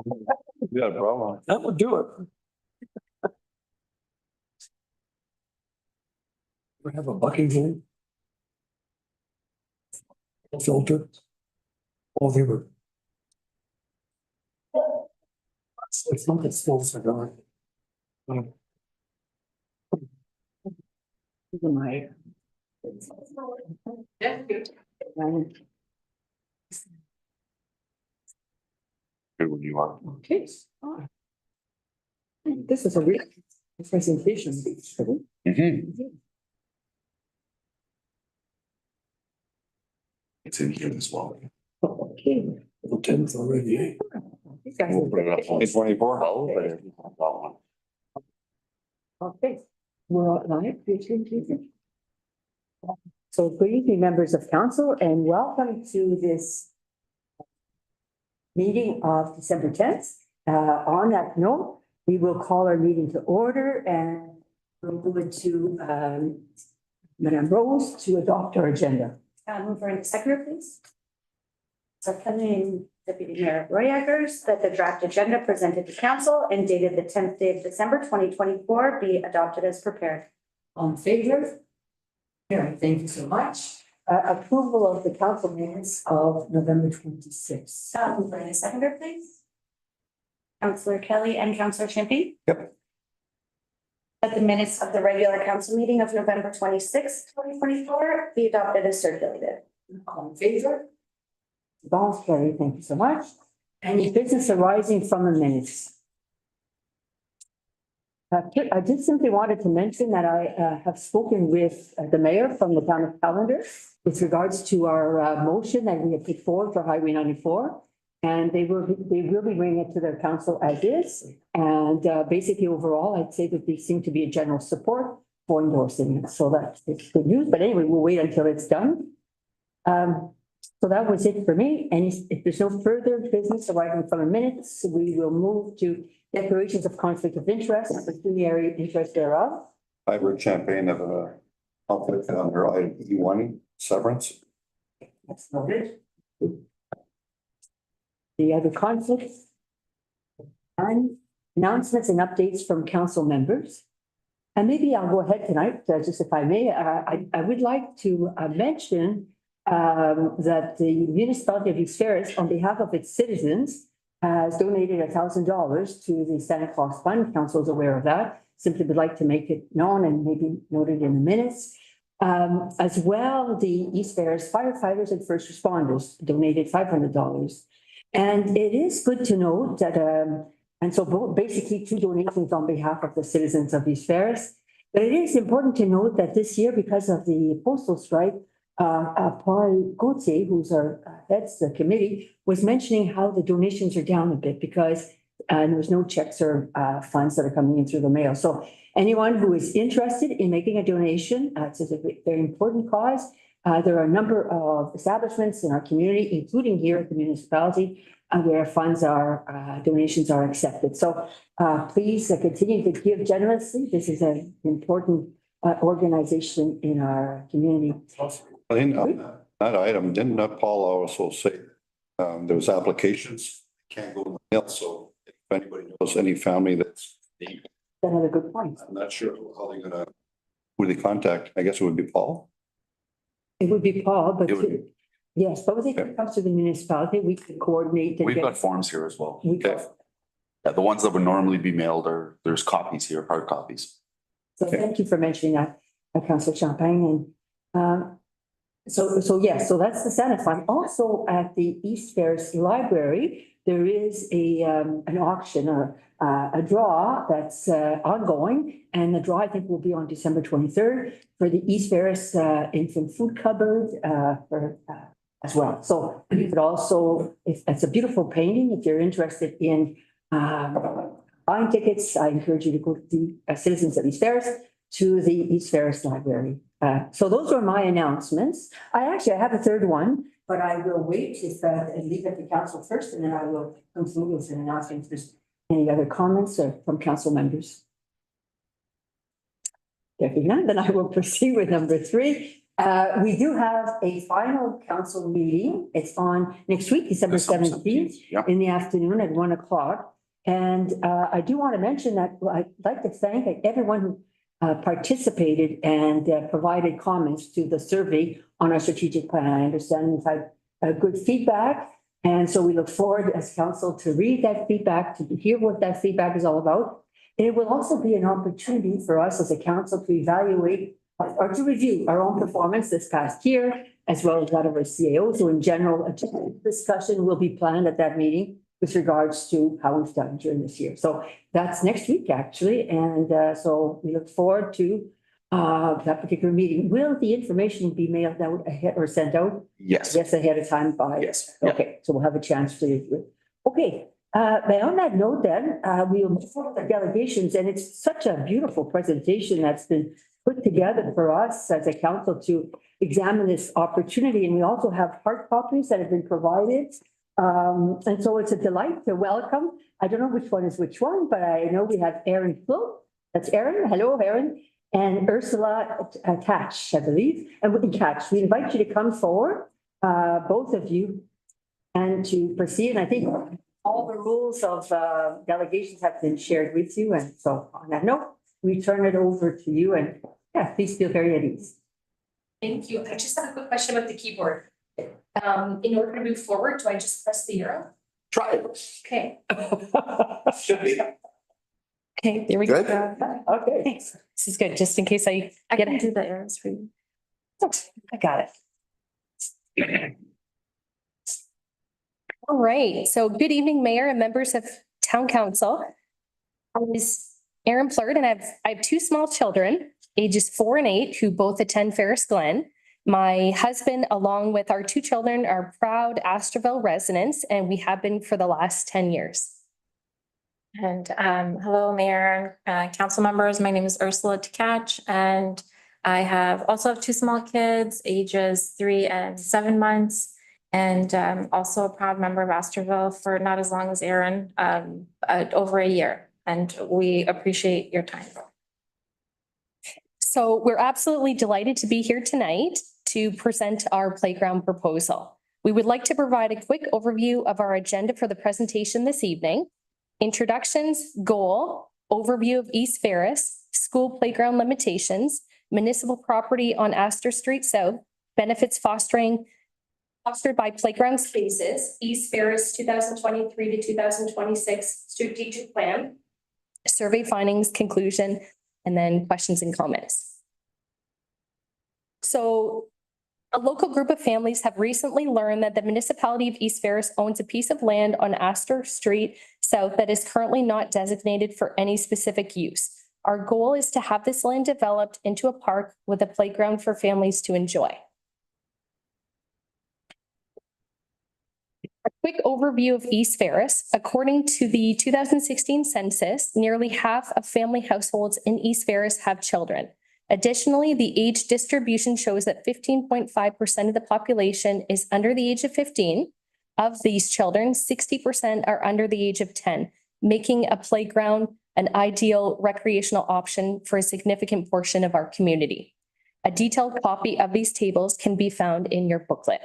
You got a problem? That would do it. We have a Buckingham. Filter. All they were. It's not that small cigar. My. Good when you are. Okay. This is a real presentation. It's in here as well. Okay. The 10th already, eh? These guys We'll put it up on 24. Okay, we're all live. So good evening, members of council, and welcome to this meeting of December 10th. On that note, we will call our meeting to order and we'll move into Madame Rose to adopt our agenda. Move for a seconder, please. Seconding Deputy Mayor Roy Eggers that the draft agenda presented to council and dated the 10th day of December 2024 be adopted as prepared. On favor? Karen, thank you so much. Approval of the council minutes of November 26th. Move for a seconder, please. Councillor Kelly and Councillor Champagne. Yep. That the minutes of the regular council meeting of November 26th, 2024 be adopted as circulated. All in favor? Boss Carrie, thank you so much. Any business arising from the minutes? I just simply wanted to mention that I have spoken with the mayor from the town of Callander with regards to our motion that we have put forward for Highway 94. And they will be bringing it to their council as is. And basically overall, I'd say that they seem to be a general support for endorsing it. So that's good news. But anyway, we'll wait until it's done. So that was it for me. And if there's no further business arising from the minutes, we will move to declarations of conflict of interest, pecuniary interest thereof. I heard Champagne of a conflict under item E1 severance. That's noted. The other conflicts. And announcements and updates from council members. And maybe I'll go ahead tonight, just if I may, I would like to mention that the municipality of East Ferris, on behalf of its citizens, has donated $1,000 to the Santa Claus Fund. Council is aware of that. Simply would like to make it known and maybe noted in the minutes. As well, the East Ferris firefighters and first responders donated $500. And it is good to note that, and so basically 2 donations on behalf of the citizens of East Ferris. But it is important to note that this year, because of the postal strike, Paul Gauthier, who's our heads the committee, was mentioning how the donations are down a bit because there's no checks or funds that are coming in through the mail. So anyone who is interested in making a donation, it's a very important cause. There are a number of establishments in our community, including here at the municipality, where funds are, donations are accepted. So please continue to give generously. This is an important organization in our community. In that item, didn't Paul also say there was applications can't go in the mail? So if anybody knows any family that's Another good point. I'm not sure how they're gonna, who they contact. I guess it would be Paul. It would be Paul, but It would- yes, but when it comes to the municipality, we could coordinate. and We've get- got forms here as well. we- Okay. Yeah, the ones that would normally be mailed there's copies here, hard copies. So thank you for mentioning that, Councillor Champagne. And so yes, so that's the Santa Fund. Also at the East Ferris Library, there is an auction or a draw that's ongoing. And the draw, I think, will be on December 23rd for the East Ferris infant food cupboard as well. So you could also, if it's a beautiful painting, if you're interested in buying tickets, I encourage you to go to the citizens of East Ferris to the East Ferris Library. So those are my announcements. I have a third one, but I will wait and leave it to council first, and then I will conclude with an announcement if there's any other comments from council members. If not, then I will proceed with number 3, We do have a final council meeting. It's on next week, December December 17th, Yeah. in the afternoon at 1 o'clock. And I do want to mention that I'd like to thank everyone who participated and provided comments to the survey on our strategic plan. I understand we've had good feedback. And so we look forward as council to read that feedback, to hear what that feedback is all about. And it will also be an opportunity for us as a council to evaluate or to review our own performance this past year, as well as that of our CAO. So in general, a discussion will be planned at that meeting with regards to how we've done during this year. So that's next week, actually. And so we look forward to that particular meeting. Will the information be mailed out ahead or sent out? Yes, Yes, ahead of time by? yes. Yeah. Okay, so we'll have a chance to review it. Okay, but on that note then, we'll move forward with the delegations, and it's such a beautiful presentation that's been put together for us as a council to examine this opportunity. And we also have hard copies that have been provided. And so it's a delight to welcome. I don't know which one is which one, but I know we have Aaron Flo. That's Aaron. Hello, Aaron. And Ursula Catch, I believe. And Catch, we invite you to come forward, both of you, and to proceed. And I think all the rules of delegations have been shared with you. And so on that note, we turn it over to you. And yeah, please feel very at ease. Thank you. I just have a quick question about the keyboard. In order to move forward, do I just press the arrow? Try it. Okay. Should be. Okay, there we go. Good. Okay. Thanks. This is good, just in case I get it. do the arrows for you. I got it. All right, so good evening, Mayor and members of Town Council. I is Aaron Plurd, and I have two small children, ages 4 and 8, who both attend Ferris Glen. My husband, along with our two children, are proud Astorville residents, and we have been for the last 10 years. And hello, Mayor, council members. My name is Ursula Tkach, and I also have two small kids, ages 3 and 7 months, and also a proud member of Astorville for not as long as Aaron, over a year. And we appreciate your time. So we're absolutely delighted to be here tonight to present our playground proposal. We would like to provide a quick overview of our agenda for the presentation this evening. Introductions, goal, overview of East Ferris, school playground limitations, municipal property on Astor Street South, benefits fostered by playground spaces, East Ferris 2023 to 2026 strategic plan, survey findings, conclusion, and then questions and comments. So a local group of families have recently learned that the municipality of East Ferris owns a piece of land on Astor Street South that is currently not designated for any specific use. Our goal is to have this land developed into a park with a playground for families to enjoy. A quick overview of East Ferris. According to the 2016 census, nearly half of family households in East Ferris have children. Additionally, the age distribution shows that 15.5% of the population is under the age of 15. Of these children, 60% are under the age of 10, making a playground an ideal recreational option for a significant portion of our community. A detailed copy of these tables can be found in your booklet.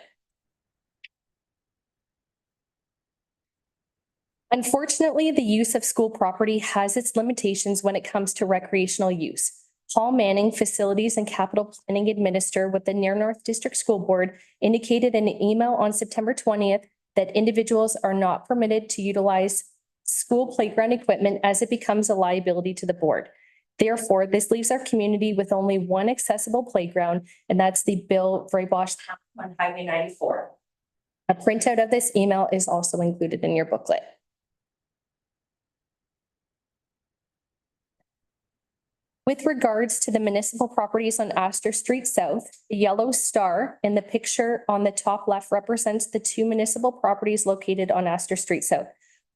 Unfortunately, the use of school property has its limitations when it comes to recreational use. Paul Manning, Facilities and Capital Planning Administrator with the Near North District School Board, indicated in an email on September 20th that individuals are not permitted to utilize school playground equipment as it becomes a liability to the board. Therefore, this leaves our community with only one accessible playground, and that's the Bill Vraybosch on Highway 94. A printout of this email is also included in your booklet. With regards to the municipal properties on Astor Street South, the yellow star in the picture on the top left represents the two municipal properties located on Astor Street South.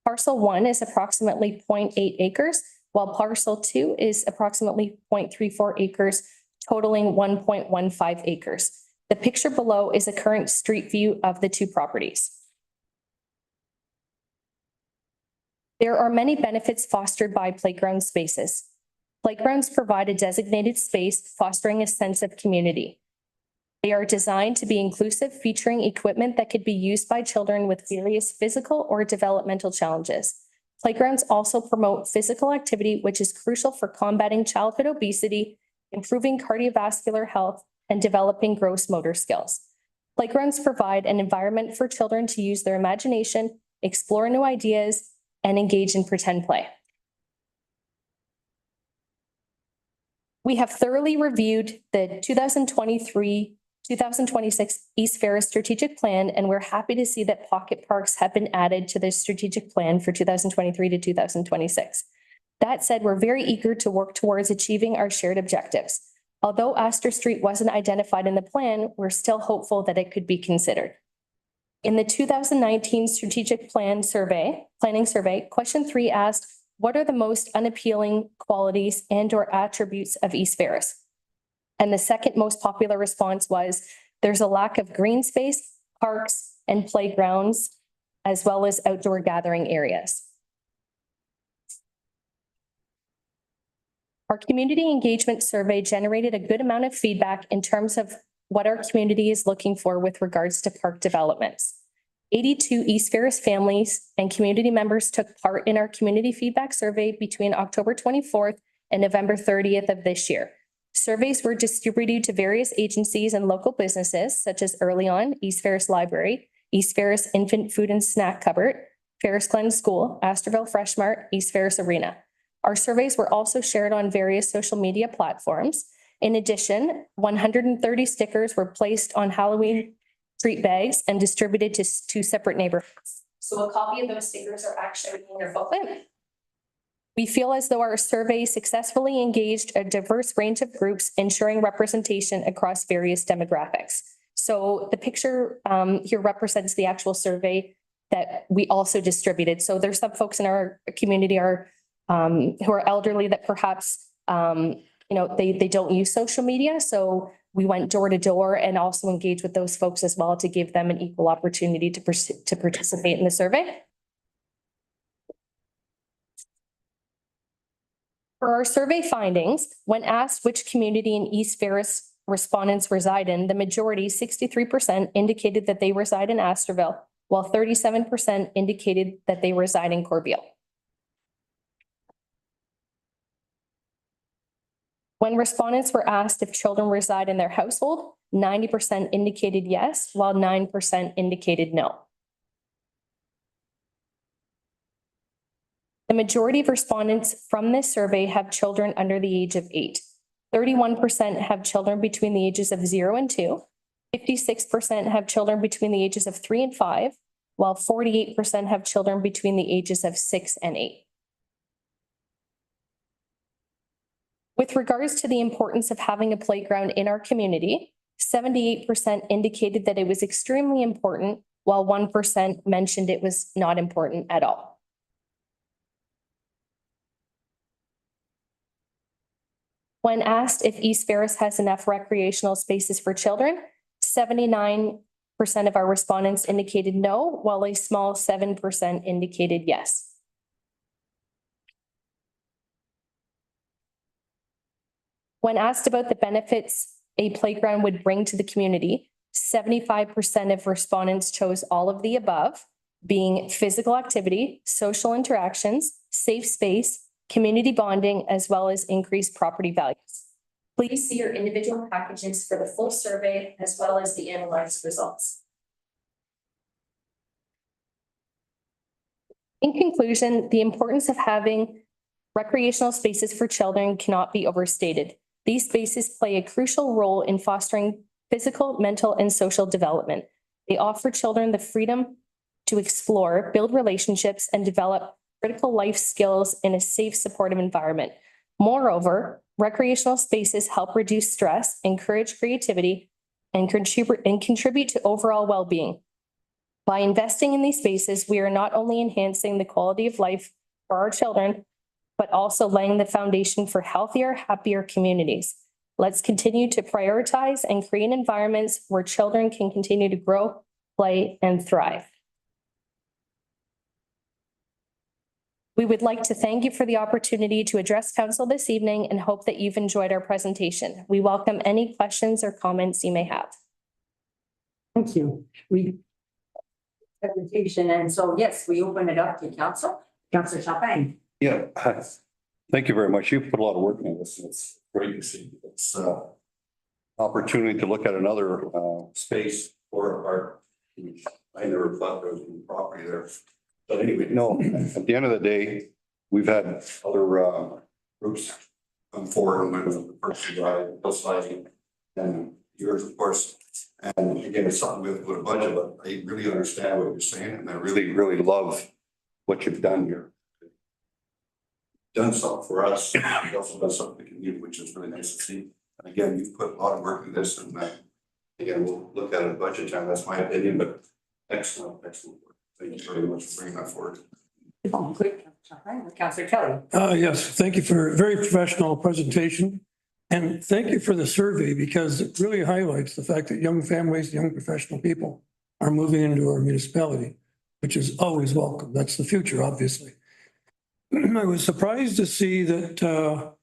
Parcel 1 is approximately 0.8 acres, while parcel 2 is approximately 0.34 acres, totaling 1.15 acres. The picture below is a current street view of the two properties. There are many benefits fostered by playground spaces. Playgrounds provide a designated space, fostering a sense of community. They are designed to be inclusive, featuring equipment that could be used by children with various physical or developmental challenges. Playgrounds also promote physical activity, which is crucial for combating childhood obesity, improving cardiovascular health, and developing gross motor skills. Playgrounds provide an environment for children to use their imagination, explore new ideas, and engage in pretend play. We have thoroughly reviewed the 2023-2026 East Ferris Strategic Plan, and we're happy to see that pocket parks have been added to the strategic plan for 2023 to 2026. That said, we're very eager to work towards achieving our shared objectives. Although Astor Street wasn't identified in the plan, we're still hopeful that it could be considered. In the 2019 Strategic Planning Survey, question 3 asked, what are the most unappealing qualities and/or attributes of East Ferris? And the second most popular response was, there's a lack of green space, parks, and playgrounds, as well as outdoor gathering areas. Our community engagement survey generated a good amount of feedback in terms of what our community is looking for with regards to park developments. 82 East Ferris families and community members took part in our community feedback survey between October 24th and November 30th of this year. Surveys were distributed to various agencies and local businesses such as Early On, East Ferris Library, East Ferris Infant Food and Snack Cupboard, Ferris Glen School, Astorville Fresh Mart, East Ferris Arena. Our surveys were also shared on various social media platforms. In addition, 130 stickers were placed on Halloween treat bags and distributed to 2 separate neighborhoods. So a copy of those stickers are actually in your booklet. We feel as though our survey successfully engaged a diverse range of groups, ensuring representation across various demographics. So the picture here represents the actual survey that we also distributed. So there's some folks in our community who are elderly that perhaps they don't use social media. So we went door to door and also engaged with those folks as well to give them an equal opportunity to participate in the survey. For our survey findings, when asked which community in East Ferris respondents reside in, the majority, 63%, indicated that they reside in Astorville, while 37% indicated that they reside in Corbeil. When respondents were asked if children reside in their household, 90% indicated yes, while 9% indicated no. The majority of respondents from this survey have children under the age of 8. 31% have children between the ages of 0 and 2. 56% have children between the ages of 3 and 5, while 48% have children between the ages of 6 and 8. With regards to the importance of having a playground in our community, 78% indicated that it was extremely important, while 1% mentioned it was not important at all. When asked if East Ferris has enough recreational spaces for children, 79% of our respondents indicated no, while a small 7% indicated yes. When asked about the benefits a playground would bring to the community, 75% of respondents chose all of the above, being physical activity, social interactions, safe space, community bonding, as well as increased property values. Please see your individual packages for the full survey as well as the analyzed results. In conclusion, the importance of having recreational spaces for children cannot be overstated. These spaces play a crucial role in fostering physical, mental, and social development. They offer children the freedom to explore, build relationships, and develop critical life skills in a safe, supportive environment. Moreover, recreational spaces help reduce stress, encourage creativity, and contribute to overall well-being. By investing in these spaces, we are not only enhancing the quality of life for our children, but also laying the foundation for healthier, happier communities. Let's continue to prioritize and create environments where children can continue to grow, play, and thrive. We would like to thank you for the opportunity to address council this evening and hope that you've enjoyed our presentation. We welcome any questions or comments you may have. Thank you. Presentation, and so, yes, we open it up to council. Councillor Champagne. Yeah, thank you very much. You put a lot of work into this. It's great to see. It's opportunity to look at another space for our. I never thought there was any property there. But anyway, no, at the end of the day, we've had other groups come forward and went with the first drive, hillsiding, and yours, of course. And again, it's something with a budget, but I really understand what you're saying, and I really, really love what you've done here. Done something for us, you also done something for the community, which is really nice to see. And again, you've put a lot of work into this, and again, we'll look at it at budget time, that's my opinion, but excellent work. Thank you very much for bringing that forward. Oh, great. Councillor Kelly. Yes, thank you for a very professional presentation. And thank you for the survey because it really highlights the fact that young families, young professional people are moving into our municipality, which is always welcome. That's the future, obviously. I was surprised to see that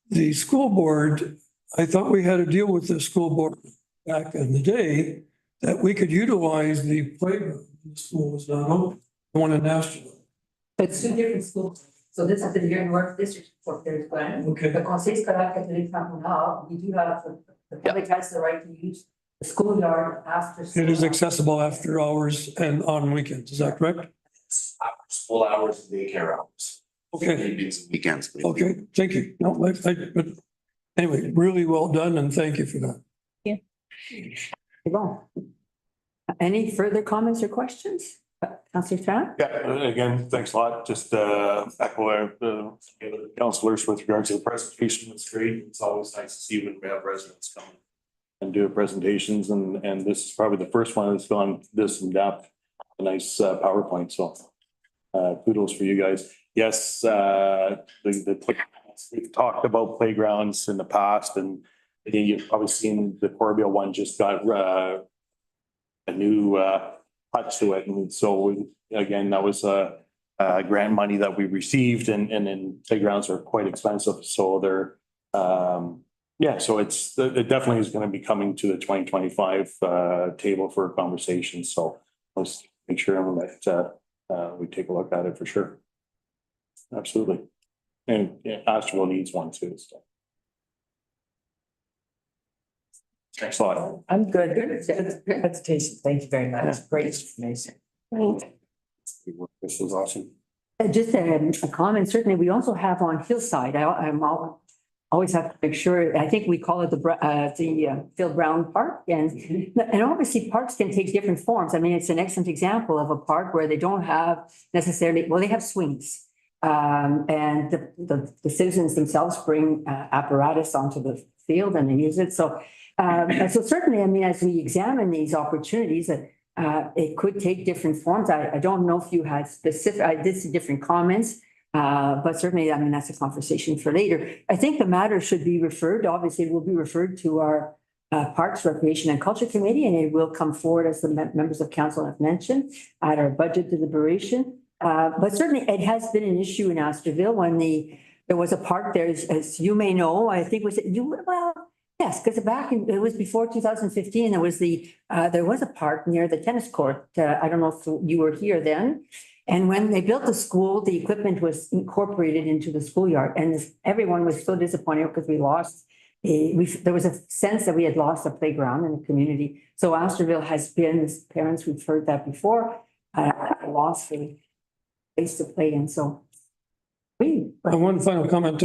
the school board, I thought we had a deal with the school board back in the day that we could utilize the playground. The school was not open, the one in Nashville. It's two different schools. So this is the North District for their plan. Okay. The Conseil Scolaire Catholique Famille, we do have, the public has the right to use the schoolyard after. It is accessible after hours and on weekends, is that correct? After school hours, daycare hours. Okay, Evenings and weekends. okay, thank you. No, but anyway, really well done and thank you for that. Bon. Any further comments or questions? Councillor Tran? Yeah, again, thanks a lot. Just echo the other councilors with regards to the presentation. It's great. It's always nice to see when we have residents come and do presentations, and this is probably the first one that's gone this in depth. A nice PowerPoint. So kudos for you guys. Yes, we've talked about playgrounds in the past, and you've probably seen the Corbeil one just got a new touch to it. And so again, that was grant money that we received, and then playgrounds are quite expensive. So they're so it definitely is going to be coming to the 2025 table for a conversation. So let's make sure that we take a look at it for sure. Absolutely. And Asheville needs one too. So. Thanks a lot. I'm good. Good presentation. Thank you very much. Great information. This was awesome. Just a comment, certainly, we also have on Hillside, I'm always have to make sure, I think we call it the Phil Brown Park, and obviously parks can take different forms. I mean, it's an excellent example of a park where they don't have necessarily, well, they have swings. And the citizens themselves bring apparatus onto the field and they use it. So certainly, I mean, as we examine these opportunities, it could take different forms. I don't know if you had specific, I did see different comments, but certainly, I mean, that's a conversation for later. I think the matter should be referred, obviously, it will be referred to our Parks, Recreation and Culture Committee, and it will come forward, as the members of council have mentioned, at our budget deliberation. But certainly, it has been an issue in Astorville when there was a park there, as you may know, I think yes, because it was before 2015, there was a park near the tennis court. I don't know if you were here then. And when they built the school, the equipment was incorporated into the schoolyard, and everyone was so disappointed because we lost. There was a sense that we had lost a playground in the community. So Astorville has been, as parents, we've heard that before, lost the place to play in. So one final comment.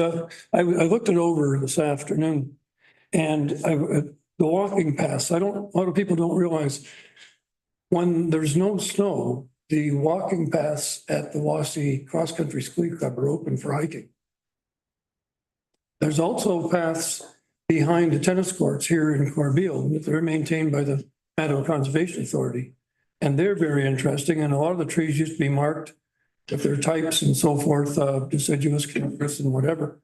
I looked it over this afternoon. And the walking paths, a lot of people don't realize when there's no snow, the walking paths at the Wassey Cross Country Ski Club are open for hiking. There's also paths behind the tennis courts here in Corbeil that are maintained by the Meadow Conservation Authority. And they're very interesting. And a lot of the trees used to be marked with their types and so forth, deciduous, coniferous, and whatever.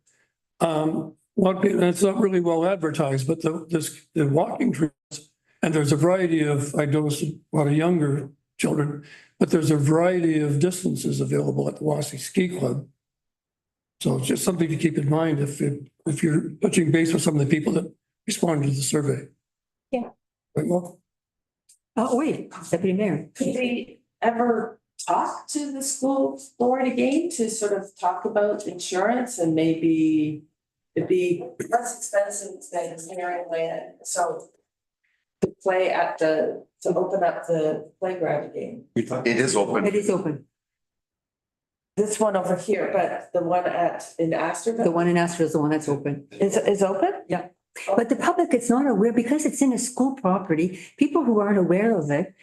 Well, it's not really well advertised, but the walking trails, and there's a variety of, I noticed a lot of younger children, but there's a variety of distances available at the Wassey Ski Club. So it's just something to keep in mind if you're touching base with some of the people that responded to the survey. Yeah. Well, Oh, wait, Deputy Mayor. Could we ever talk to the school board again to sort of talk about insurance and maybe it'd be less expensive than clearing land, so to play at to open up the playground again. It is open. It is open. This one over here, but the one in The Astorville one in Astor is the one that's open. is open? But the public is not aware because it's in a school property. People who aren't aware of it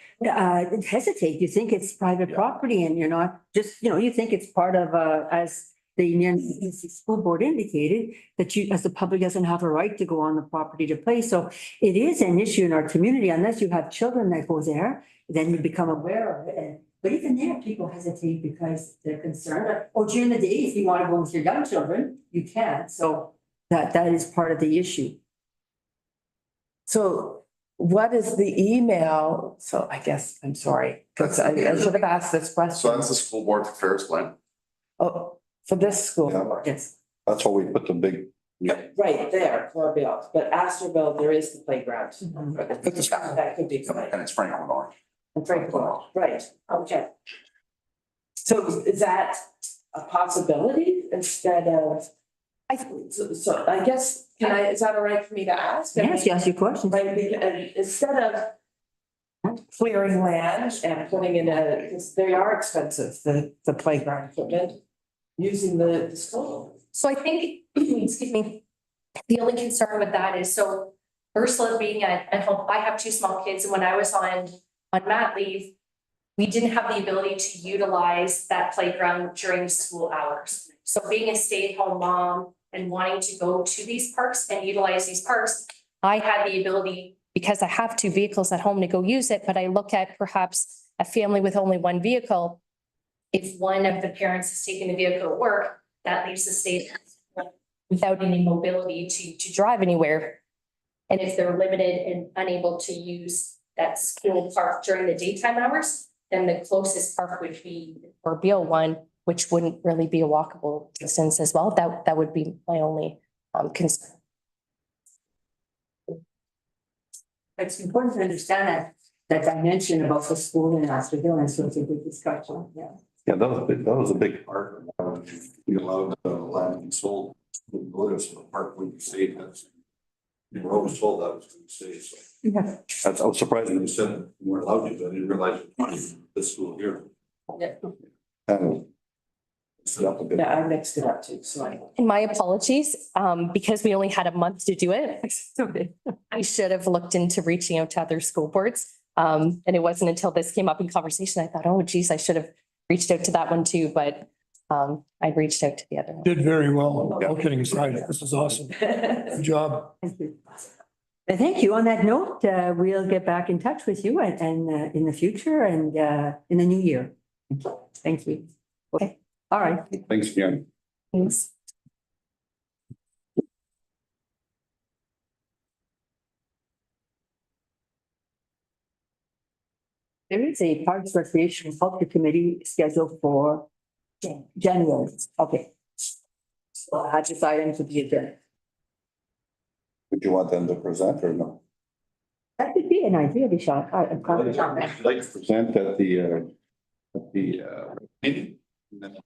hesitate. You think it's private property and you're not just, you think it's part of, as the school board indicated, that you, as the public doesn't have a right to go on the property to play. So it is an issue in our community unless you have children that go there, then you become aware of it. But even there, people hesitate because they're concerned. Or during the day, if you want to go with your young children, you can. So that is part of the issue. So what is the email? So I guess, I'm sorry, because I should have asked this So question. that's the school board affairs plan. Oh, for this school. Yeah. Yes. That's why we put the big, Right there, Corbeil, but Astorville, there is the playground. Mhm. That could be played. And it's Franklin Orange. Right, okay. So is that a possibility instead of? So I guess, is that all right for me to ask? Yes, you ask your questions. Right, and instead of clearing land and putting in because they are expensive, the playground equipment, using the school. So I think, excuse me, the only concern with that is, so Ursula being at home, I have two small kids, and when I was on mat leave, we didn't have the ability to utilize that playground during school hours. So being a stay-at-home mom and wanting to go to these parks and utilize these parks, I had the ability, because I have two vehicles at home, to go use it, but I look at perhaps a family with only one vehicle. If one of the parents is taking the vehicle to work, that leaves the state without any mobility to drive anywhere. And if they're limited and unable to use that school park during the daytime hours, then the closest park would be the Corbeil one, which wouldn't really be a walkable distance as well. That would be my only concern. It's important to understand that dimension about the school in Astorville, and so it's a good discussion, yeah. yeah, that was a big part. We allowed land to be sold. We noticed the park when you say that. We were always told that was going to stay, so. Yeah. That's, I was surprised when you said that we weren't allowed to, but I didn't realize it was this school here. Yeah. And set up a bit. Yeah, I mixed it up too, so I. And my apologies, because we only had a month to do it. Okay. I should have looked into reaching out to other school boards. And it wasn't until this came up in conversation, I thought, oh geez, I should have reached out to that one too, but I reached out to the other one. Did very well. All kidding aside, this is awesome. Good job. Thank you. And thank you. On that note, we'll get back in touch with you and in the future and in the new year. Thank you. Okay, all right. Thanks again. Thanks. There is a Parks Recreation and Culture Committee scheduled for January. Okay. So I had this item to be agenda. Would you want them to present or no? That could be an idea, Vishal. I'm probably on that. Like to present at the meeting. And then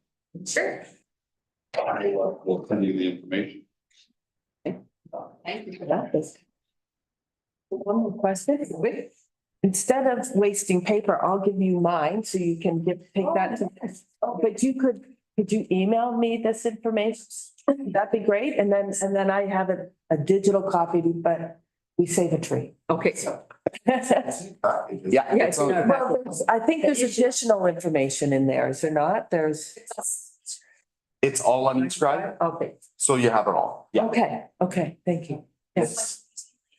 Sure. we'll send you the information. Thank you for that. One more question. Wait. Instead of wasting paper, I'll give you mine so you can take that to. But could you email me this information? That'd be great. And then I have a digital copy, but we save a tree. Okay, so. Yeah. Yes, Well, I think there's additional information in there, is there not? There's. It's all uninscribed, Okay. so you have it all. Yeah. Okay, thank you. Yes.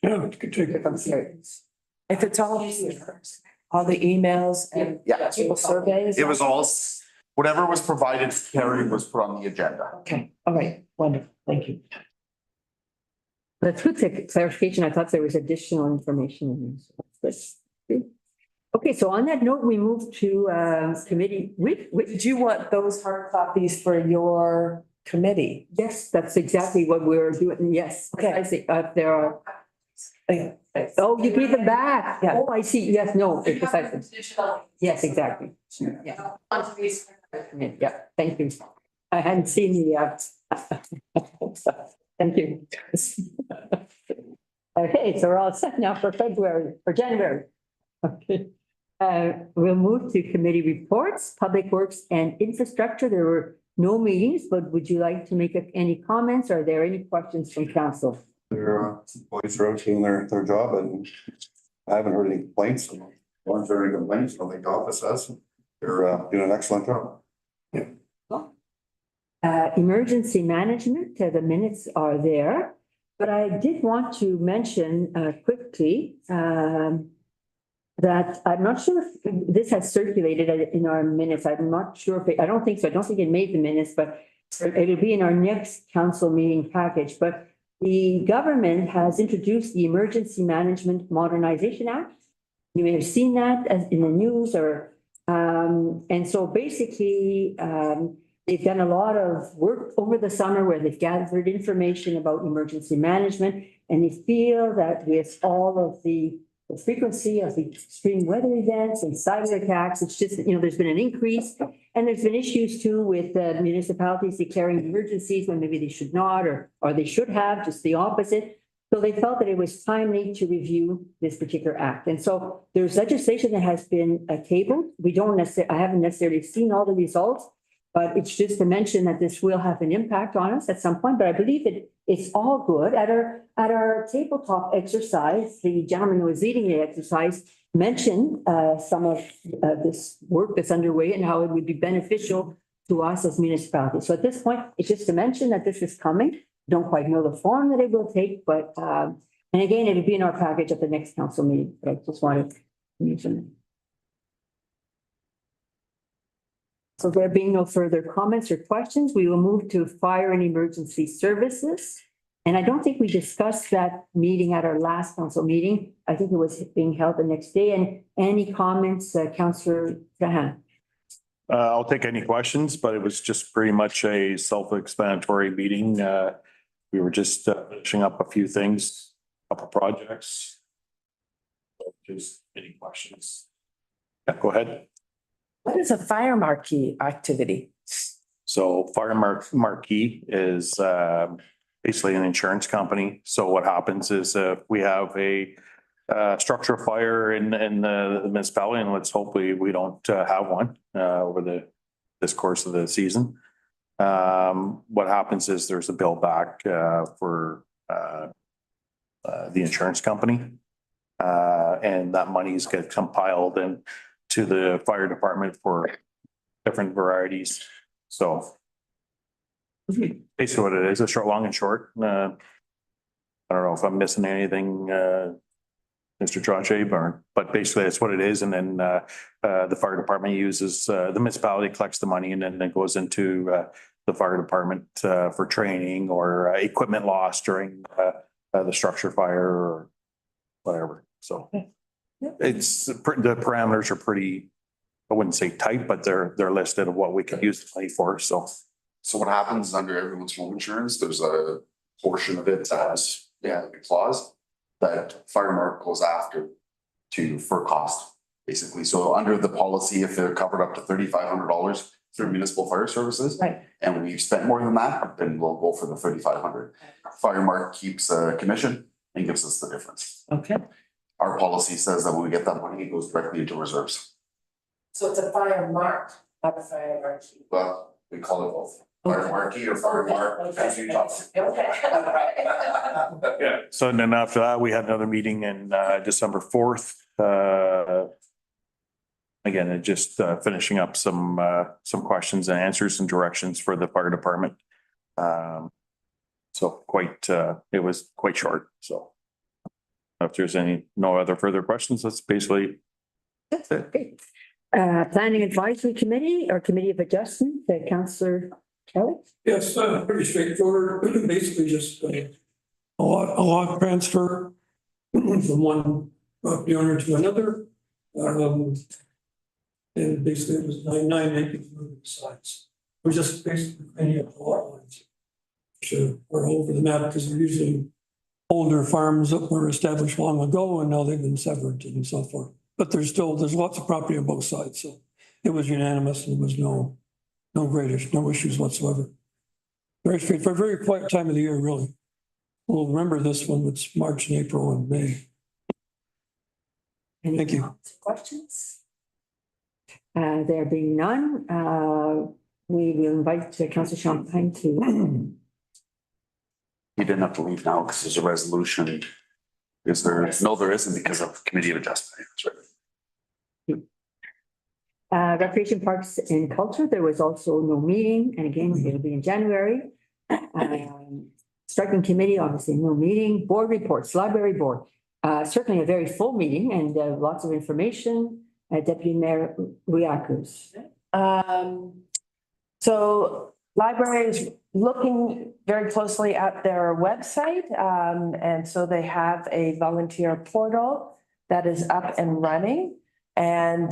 Yeah, you could take it. I'm serious. If it's all the emails and Yeah. people surveys. It was all, whatever was provided to Carrie was put on the agenda. Okay, all right, wonderful, thank you. That's good clarification. I thought there was additional information in this. Good. Okay, so on that note, we move to committee Did you want those hard copies for your committee? yes, that's exactly what we're doing. Yes. Okay. I see, there are. Oh, you gave them back. Yeah. Oh, I see. Yes, no, precisely. Yes, exactly. Yeah. Yeah, thank you. I hadn't seen the, thank you. Okay, so we're all set now for February, for January. Okay. We'll move to committee reports, Public Works and Infrastructure. There were no meetings, but would you like to make any comments? Are there any questions from council? Their employees are out doing their job and I haven't heard any complaints. One's heard any complaints, I don't think the office has. They're doing an excellent job. Emergency management, the minutes are there, but I did want to mention quickly that I'm not sure if this has circulated in our minutes. I'm not sure if I don't think so. I don't think it made the minutes, but it'll be in our next council meeting package. But the government has introduced the Emergency Management Modernization Act. You may have seen that in the news and so basically, they've done a lot of work over the summer where they've gathered information about emergency management, and they feel that with all of the frequency of the extreme weather events and cyber attacks, it's just, there's been an increase. And there's been issues too with municipalities declaring emergencies when maybe they should not, or they should have, just the opposite. So they felt that it was timely to review this particular act. And so there's legislation that has been tabled. I haven't necessarily seen all the results, but it's just to mention that this will have an impact on us at some point. But I believe that it's all good. At our tabletop exercise, the gentleman who was leading the exercise mentioned some of this work that's underway and how it would be beneficial to us as municipalities. So at this point, it's just to mention that this is coming. Don't quite know the form that it will take, but and again, it'll be in our package at the next council meeting. But I just wanted to mention it. So there being no further comments or questions, we will move to Fire and Emergency Services. And I don't think we discussed that meeting at our last council meeting. I think it was being held the next day. And any comments, Councillor Trahan? I'll take any questions, but it was just pretty much a self-explanatory meeting. We were just finishing up a few things, a couple projects. So just any questions? Yeah, go ahead. What is a fire marquee activity? So Fire Marquee is basically an insurance company. So what happens is we have a structure fire in the municipality, and let's hope we don't have one over this course of the season. What happens is there's a bill back for the insurance company, and that monies get compiled into the fire department for different varieties. So basically what it is, a long and short. I don't know if I'm missing anything, Mr. Trache, but basically that's what it is. And then the fire department uses, the municipality collects the money and then it goes into the fire department for training or equipment loss during the structure fire or whatever. So it's, the parameters are pretty, I wouldn't say tight, but they're listed of what we can use the money for. So what happens is under everyone's home insurance, there's a portion of it that has, a clause that Firemark goes after for cost, basically. So under the policy, if they're covered up to $3,500 through municipal fire services, Right. and we've spent more than that, then we'll go for the $3,500. Firemark keeps a commission and gives us the difference. Okay. Our policy says that when we get that money, it goes directly into reserves. So it's a fire mark, not a fire marquee. Well, we call it both. Fire marquee or fire mark, as you talk. yeah. So and then after that, we had another meeting in December 4th. Again, it just finishing up some questions and answers and directions for the fire department. So it was quite short. So if there's no other further questions, that's basically That's okay. Planning Advisory Committee or Committee of Adjustment, Councillor Kelly? Yes, pretty straightforward. Basically just a lot transfer from one property owner to another. And basically it was 9 acres moving sides. We're just basically cleaning up the lot lines. So we're all over the map because we're using older farms that were established long ago and now they've been severed and so forth. But there's lots of property on both sides, so it was unanimous and there was no issues whatsoever. Very straight, for a very quiet time of the year, really. We'll remember this one, it's March and April and May. Any Thank you. questions? There being none, we will invite Councillor Champagne to. You didn't have to leave now because there's a resolution. Is there? No, there isn't because of Committee of Adjustment. That's right. Recreation Parks and Culture, there was also no meeting, and again, it'll be in January. Striking Committee, obviously no meeting. Board reports, Library Board, certainly a very full meeting and lots of information. Deputy Mayor Riakers. So library is looking very closely at their website. And so they have a volunteer portal that is up and running. And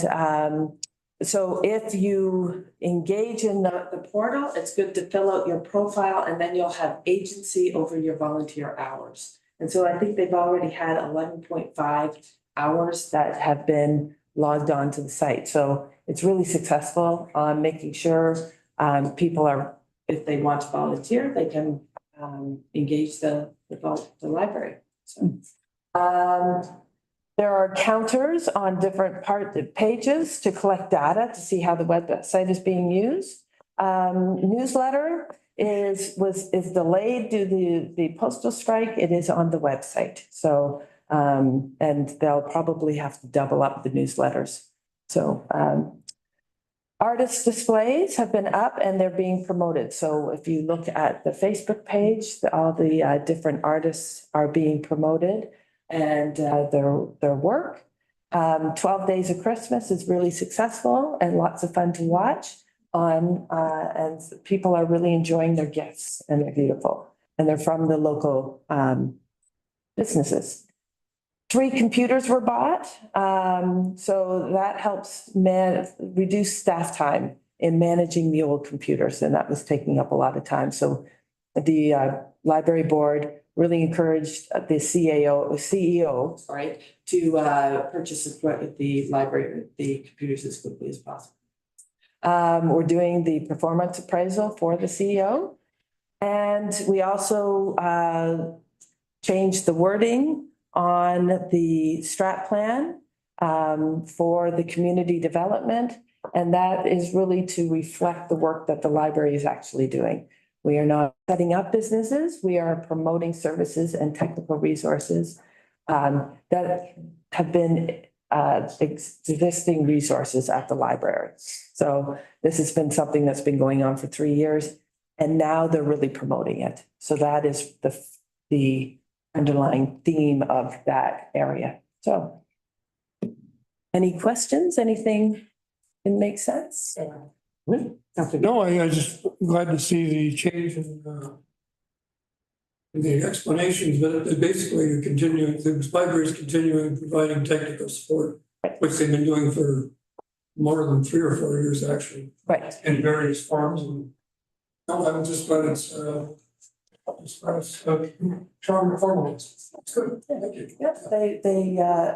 so if you engage in the portal, it's good to fill out your profile and then you'll have agency over your volunteer hours. And so I think they've already had 11.5 hours that have been logged on to the site. So it's really successful on making sure people are, if they want to volunteer, they can engage the library. So there are counters on different pages to collect data to see how the website is being used. Newsletter is delayed due to the postal strike. It is on the website. So and they'll probably have to double up the newsletters. So artist displays have been up and they're being promoted. So if you look at the Facebook page, all the different artists are being promoted and their work. 12 Days of Christmas is really successful and lots of fun to watch on, and people are really enjoying their gifts and they're beautiful. And they're from the local businesses. 3 computers were bought, so that helps reduce staff time in managing the old computers, and that was taking up a lot of time. So the library board really encouraged the CEO, to purchase the computers as quickly as possible. We're doing the performance appraisal for the CEO, and we also changed the wording on the strat plan for the community development. And that is really to reflect the work that the library is actually doing. We are not setting up businesses. We are promoting services and technical resources that have been existing resources at the library. So this has been something that's been going on for 3 years and now they're really promoting it. So that is the underlying theme of that area. So any questions, anything that makes sense? No, I just glad to see the change in the explanations, but basically you're continuing, the library is continuing providing technical support, which they've been doing for more than 3 or 4 years, actually. Right. In various forms. And no, I'm just glad it's charm formalized. It's good. Thank you. Yep,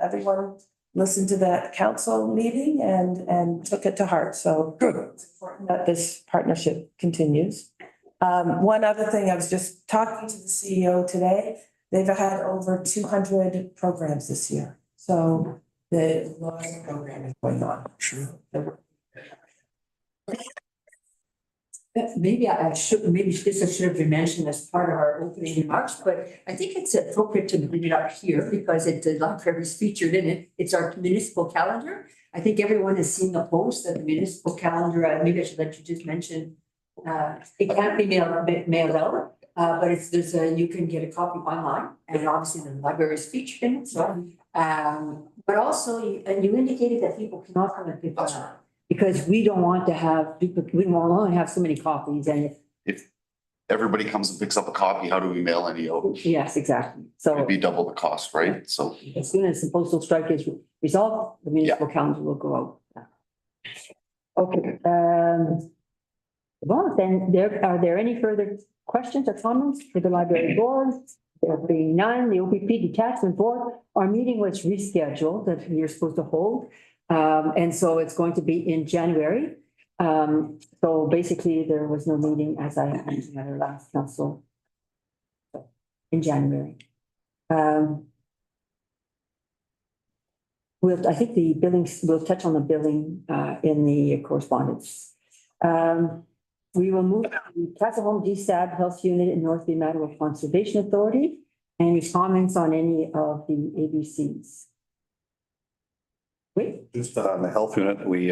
everyone listened to that council meeting and took it to heart. So Good. it's important that this partnership continues. One other thing, I was just talking to the CEO today. They've had over 200 programs this year. So the large program is going on. Sure. Maybe I should, maybe this should have been mentioned as part of our opening remarks, but I think it's appropriate to bring it up here because the library is featured in it. It's our municipal calendar. I think everyone has seen the post that the municipal calendar, maybe I should let you just mention. It can't be mailed out, but you can get a copy online and obviously the library is featured in it. So, but also you indicated that people cannot come and pick one up. Because we don't want to have people, we don't want to have so many copies and. If everybody comes and picks up a copy, how do we mail any out? Yes, exactly. So It'd be double the cost, right? So. as soon as the postal strike is resolved, the municipal calendar will go out. Okay, well, then are there any further questions or comments for the library board? There being none, the OPP Detachment Board, our meeting was rescheduled that we were supposed to hold. And so it's going to be in January. So basically there was no meeting as I mentioned at our last council in January. I think the billings, we'll touch on the billing in the correspondence. We will move to the Castle Home DSAB Health Unit in North Bay Mattawa Conservation Authority. Any comments on any of the ABCs? Wait, Just on the health unit, we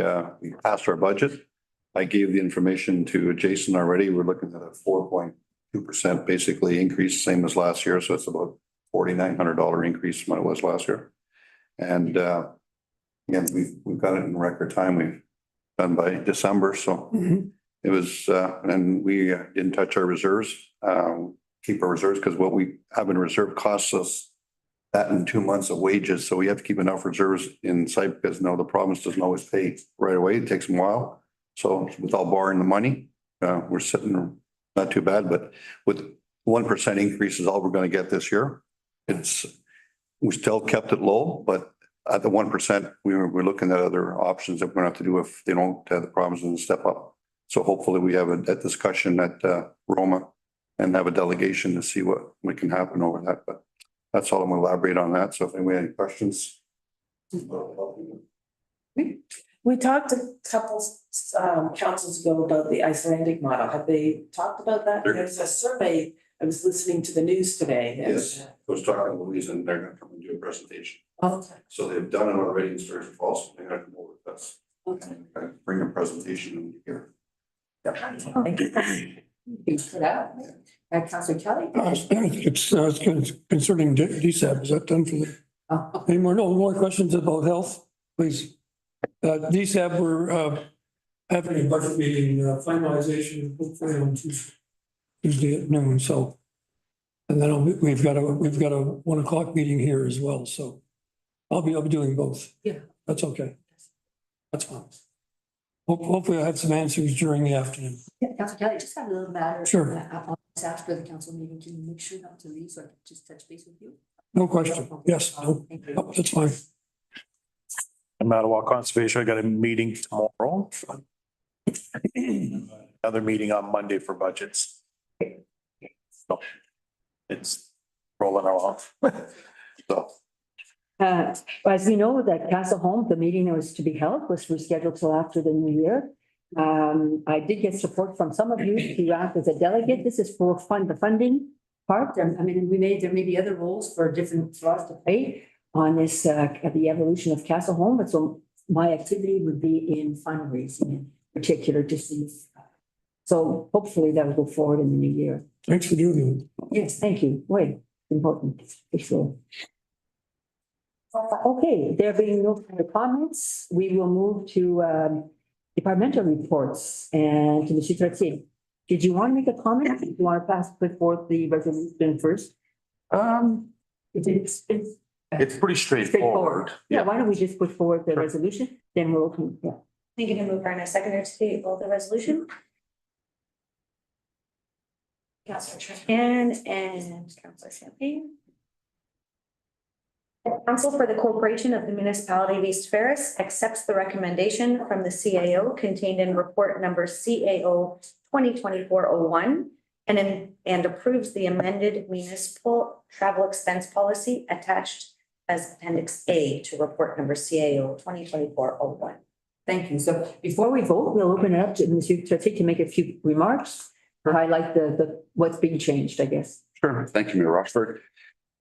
passed our budget. I gave the information to Jason already. We're looking at a 4.2% basically increase, same as last year. So it's about $4,900 increase from what it was last year. And again, we've got it in record time. We've done by December. So it was, and we didn't touch our reserves, keep our reserves because what we have in reserve costs us that in 2 months of wages. So we have to keep enough reserves in sight because no, the province doesn't always pay right away. It takes a while. So without borrowing the money, we're sitting not too bad, but with 1% increase is all we're going to get this year. We still kept it low, but at the 1%, we're looking at other options that we're going to have to do if they don't, the province doesn't step up. So hopefully we have a discussion at Roma and have a delegation to see what can happen over that. But that's all I'm going to elaborate on that. So if anybody has any questions. We talked a couple councils ago about the Icelandic model. Have they talked about that? There's a survey. I was listening to the news today. Yes, I was talking to Louise and they're going to come and do a presentation. Okay. So they've done it already in Sturgeon Falls. They're going to come over with us. Okay. Bring a presentation here. thank you. Thanks for that. Councillor Kelly? It's concerning DSAB. Is that done for the? Any more questions about health, please? DSAB, we're having a budget meeting, finalization hopefully on Tuesday at noon. So, and then we've got a 1 o'clock meeting here as well. So I'll be doing both. Yeah. That's okay. That's fine. Hopefully I have some answers during the afternoon. Yeah, Councillor Kelly, just have a little matter. Sure. I'll just after the council meeting, can you make sure not to leave so I can just touch base with you? No question. Yes, no, Thank you. no, that's fine. In Mattawa Conservation, I got a meeting tomorrow. Another meeting on Monday for budgets. So it's rolling along. So. As we know that Castle Home, the meeting that was to be held was rescheduled till after the new year. I did get support from some of you to act as a delegate. This is for the funding part. I mean, there may be other roles for us to play on this, the evolution of Castle Home. But so my activity would be in fundraising in particular to see. So hopefully that will go forward in the new year. Thanks for doing it. Yes, thank you. Wait, important for sure. Okay, there being no further comments, we will move to departmental reports and to Mr. Trottier. Did you want to make a comment? Do you want to put forth the resolution first? It's It's pretty straightforward. Yeah, why don't we just put forward the resolution, then we'll open, yeah. Thank you to move and a seconder to table the resolution. Councillor Trahan and Councillor Champagne. The Council for the Corporation of the Municipality of East Ferris accepts the recommendation from the CAO contained in report number CAO 2024-01 and approves the amended municipal travel expense policy attached as Appendix A to report number CAO 2024-01. Thank you. So before we vote, we'll open it up to Mr. Trottier to make a few remarks to highlight the what's being changed, I guess. Sure. Thank you, Mayor Rochford.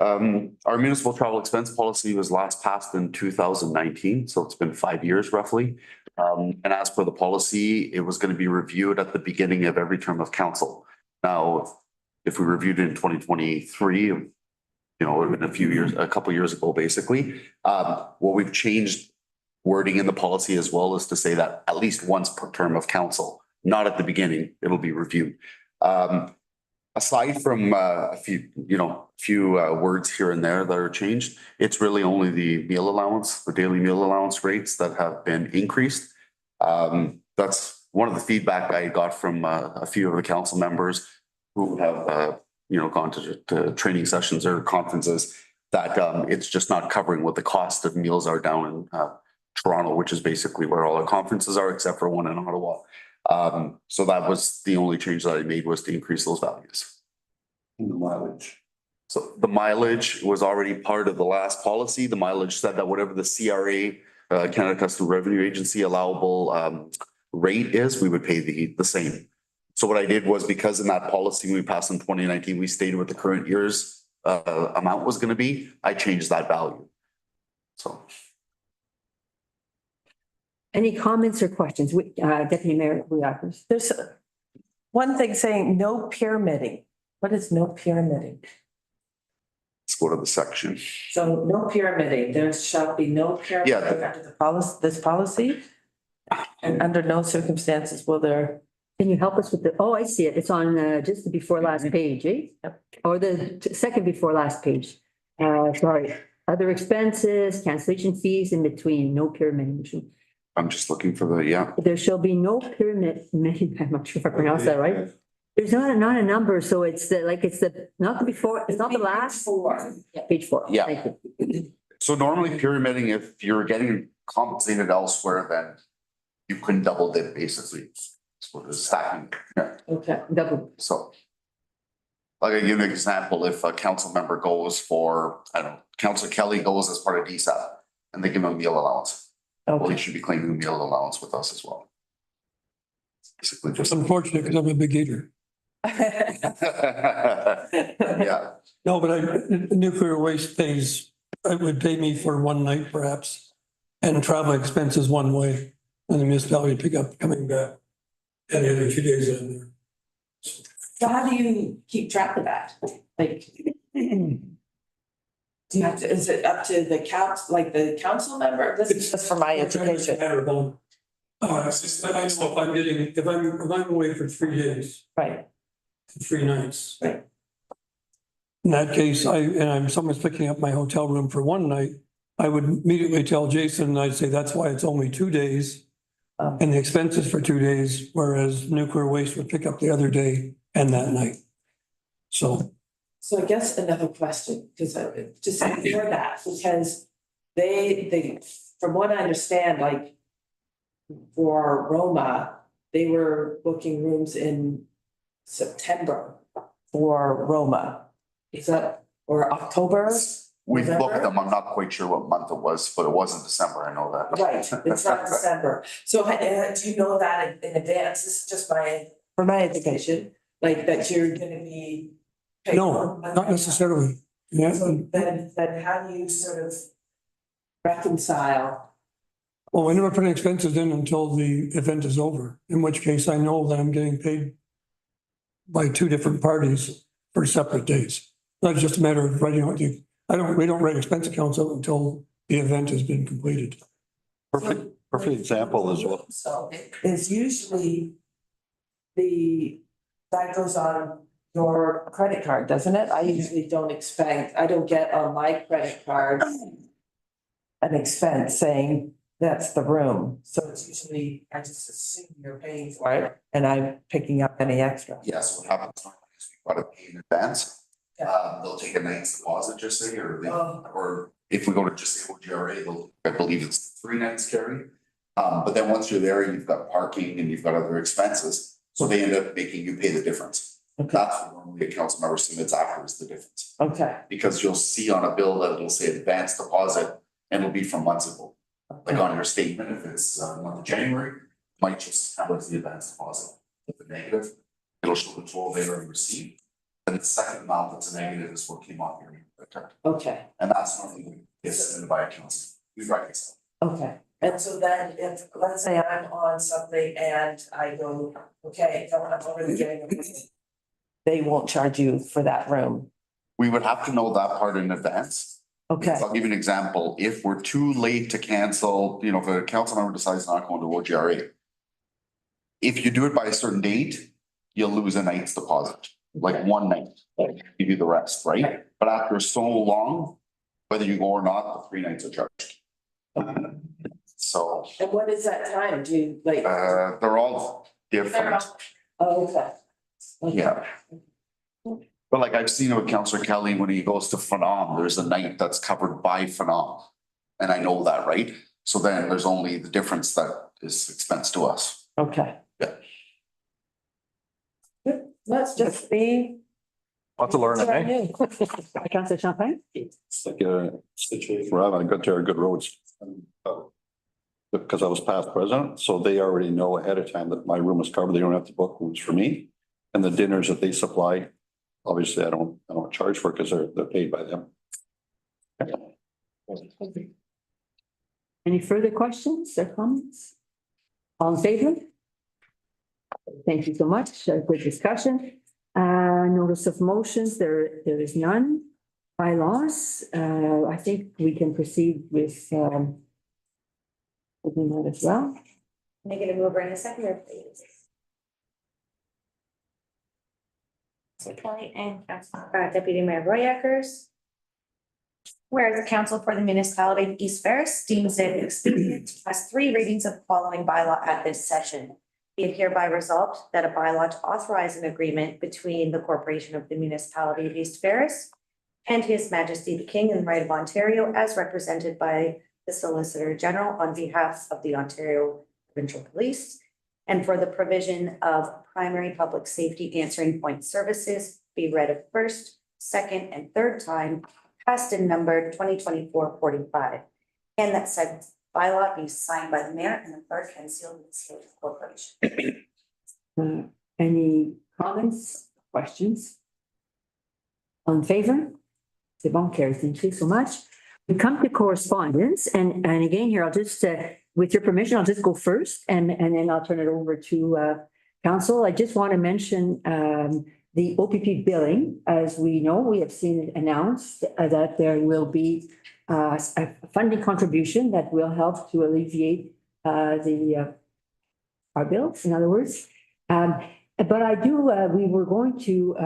Our municipal travel expense policy was last passed in 2019, so it's been 5 years roughly. And as per the policy, it was going to be reviewed at the beginning of every term of council. Now, if we reviewed it in 2023, you know, in a couple of years ago, basically, what we've changed wording in the policy as well is to say that at least once per term of council, not at the beginning, it'll be reviewed. Aside from a few words here and there that are changed, it's really only the meal allowance, the daily meal allowance rates that have been increased. That's one of the feedback I got from a few of the council members who have gone to training sessions or conferences, that it's just not covering what the cost of meals are down in Toronto, which is basically where all our conferences are, except for one in Ottawa. So that was the only change that I made, was to increase those values. The mileage. So the mileage was already part of the last policy. The mileage said that whatever the CRA, Canada Customs Revenue Agency allowable rate is, we would pay the same. So what I did was, because in that policy we passed in 2019, we stated what the current year's amount was going to be, I changed that value. So. Any comments or questions? Deputy Mayor Riagers. There's one thing saying no pyramiding. What is no pyramiding? Let's go to the section. So no pyramiding, there shall be no pyramiding Yeah. under the policy, this policy? And under no circumstances will there, Can you help us with oh, I see it. It's on just the before last page, eh? Yep. Or the second before last page. Sorry, other expenses, cancellation fees in between, no pyramid. I'm just looking for the, yeah. There shall be no pyramid, I'm not sure if I pronounced that right. There's not a number, so it's not the before, it's not the last. Yeah, page 4. Yeah. Thank you. So normally pyramiding, if you're getting compensated elsewhere, then you couldn't double dip basically. So the stacking, yeah. okay, Double. So. Like I give you an example, if a council member goes for, I don't know, Councilor Kelly goes as part of DSAP and they give him a meal allowance. Well, he okay. should be claiming a meal allowance with us as well. Basically It's just. unfortunate because I'm a big eater. Yeah, No, but nuclear waste pays, it would pay me for one night perhaps. And travel expenses one way, and the municipality pick up coming back. And the other 2 days I'm there. So how do you keep track of that? Like, do you have to, is it up to the the council member? This is just for my education. I know if I'm getting, if I'm away for 3 days, Right, 3 nights. Right. In that case, someone's picking up my hotel room for one night, I would immediately tell Jason, and I'd say, that's why it's only 2 days. And the expenses for 2 days, whereas nuclear waste would pick up the other day and that night. So. so I guess another question, because just before that, because they, from what I understand, like for Roma, they were booking rooms in September for Roma. Is that, or October? we've looked November? at them. I'm not quite sure what month it was, but it wasn't December. I know that. Right, it's not December. So do you know that in advance? This is just for my education, like that you're gonna be. paid No, for- not necessarily. Yeah, So then how do you sort of reconcile? well, I never put any expenses in until the event is over, in which case I know that I'm getting paid by 2 different parties for separate days. Not just a matter of writing out we don't write expense accounts out until the event has been completed. Perfect example as well. So it's usually that goes on your credit card, doesn't it? I usually I don't get on my credit card an expense saying that's the room. So it's usually, I just assume you're paying for it and I'm picking up any extra. Yes, what happens is we've got to pay in advance. They'll take a night's deposit, just say, or if we go to just say OGRA, I believe it's 3 nights carry. But then once you're there, you've got parking and you've got other expenses. So they end up making you pay the difference. Okay. That's what normally a council member submits after is the difference. Okay. Because you'll see on a bill that it'll say advanced deposit and it'll be from months ago. Like on your statement, if it's month of January, might just have the advanced deposit. If the negative, it'll show the total they already received. And the second amount that's a negative is what came off your card. Okay, And that's normally what gets submitted by a council. We reconcile. okay. And so then if, let's say I'm on something and I go, okay, no, I'm already getting a room. They won't charge you for that room. We would have to know that part in advance. Okay, I'll give you an example. If we're too late to cancel, if a council member decides not going to OGRA. If you do it by a certain date, you'll lose a night's deposit, like one night, you do the rest, right? But after so long, whether you go or not, the 3 nights are charged. So, and what is that time? Do you like? they're all different. Oh, okay. Okay. Yeah. But like I've seen it with Counselor Kelly, when he goes to Phenom, there's a night that's covered by Phenom. And I know that, right? So then there's only the difference that is expense to us. Okay. Yeah. Let's just be. Lots of learning, eh? Councillor Champagne? It's like a situation where I'm good to good roads. Because I was past president, so they already know ahead of time that my room is covered. They don't have to book rooms for me. And the dinners that they supply, obviously I don't charge for it because they're paid by them. Any further questions or comments? All in favor? Thank you so much. Good discussion. Notice of motions, there is none. Bylaws, I think we can proceed with that as well. Negative mover and a seconder, please. So Kelly and Deputy Mayor Roy Eckers. Whereas the Council for the Municipality of East Ferris deems it expedient to pass 3 readings of the following bylaw at this session. Be it hereby resolved that a bylaw to authorize an agreement between the Corporation of the Municipality of East Ferris and His Majesty the King and Right of Ontario as represented by the Solicitor General on behalf of the Ontario Provincial Police and for the provision of primary public safety answering point services be read a first, second, and third time, passed and numbered 2024-45, and that said bylaw be signed by the mayor and the clerk and sealed with the seal of the corporation. Any comments, questions? All in favor? C'est bon, carries. Thank you so much. We come to correspondence and again here, I'll just, with your permission, I'll just go first and then I'll turn it over to council. I just want to mention the OPP billing. As we know, we have seen it announced that there will be a funding contribution that will help to alleviate our bills, in other words. But I do, we were going to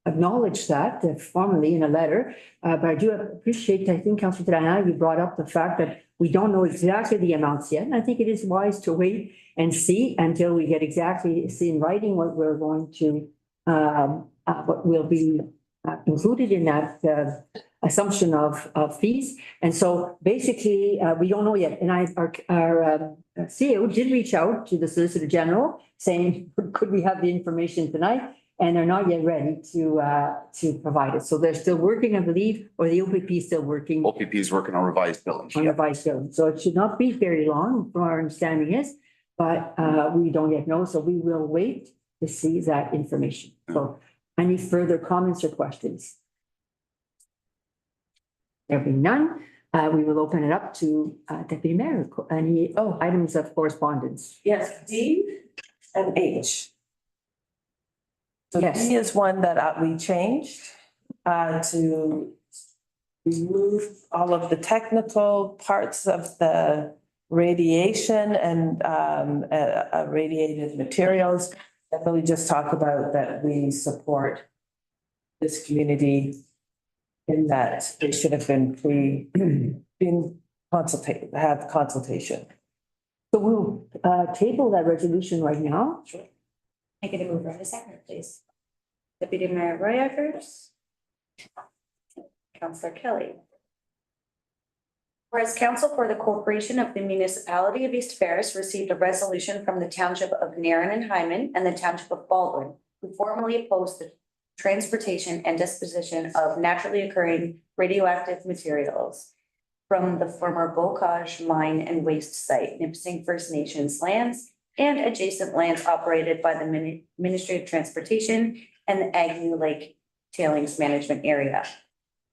acknowledge that formally in a letter, but I do appreciate, I think, Councillor Trana, you brought up the fact that we don't know exactly the amounts yet. And I think it is wise to wait and see until we get exactly, see in writing what we're going to, what will be included in that assumption of fees. And so basically, we don't know yet. And our CEO did reach out to the Solicitor General saying, could we have the information tonight? And they're not yet ready to provide it. So they're still working, I believe, or the OPP is still working OPP is working on revised billing. on revised billing. So it should not be very long, from our understanding is, but we don't yet know. So we will wait to see that information. So any further comments or questions? There being none, we will open it up to Deputy Mayor. Any items of correspondence? Yes, D and H. So Yes. D is one that we changed to remove all of the technical parts of the radiation and radiated materials. That really just talk about that we support this community in that they should have been have consultation. So we'll table that resolution right now. Negative mover and a seconder, please. Deputy Mayor Roy Eckers. Councillor Kelly. Whereas Council for the Corporation of the Municipality of East Ferris received a resolution from the Township of Nairn and Hyman and the Township of Baldwin, who formally opposed the transportation and disposition of naturally occurring radioactive materials from the former Bocage Mine and Waste Site, Nipissing First Nations lands, and adjacent lands operated by the Ministry of Transportation and the Agnew Lake Tailings Management Area.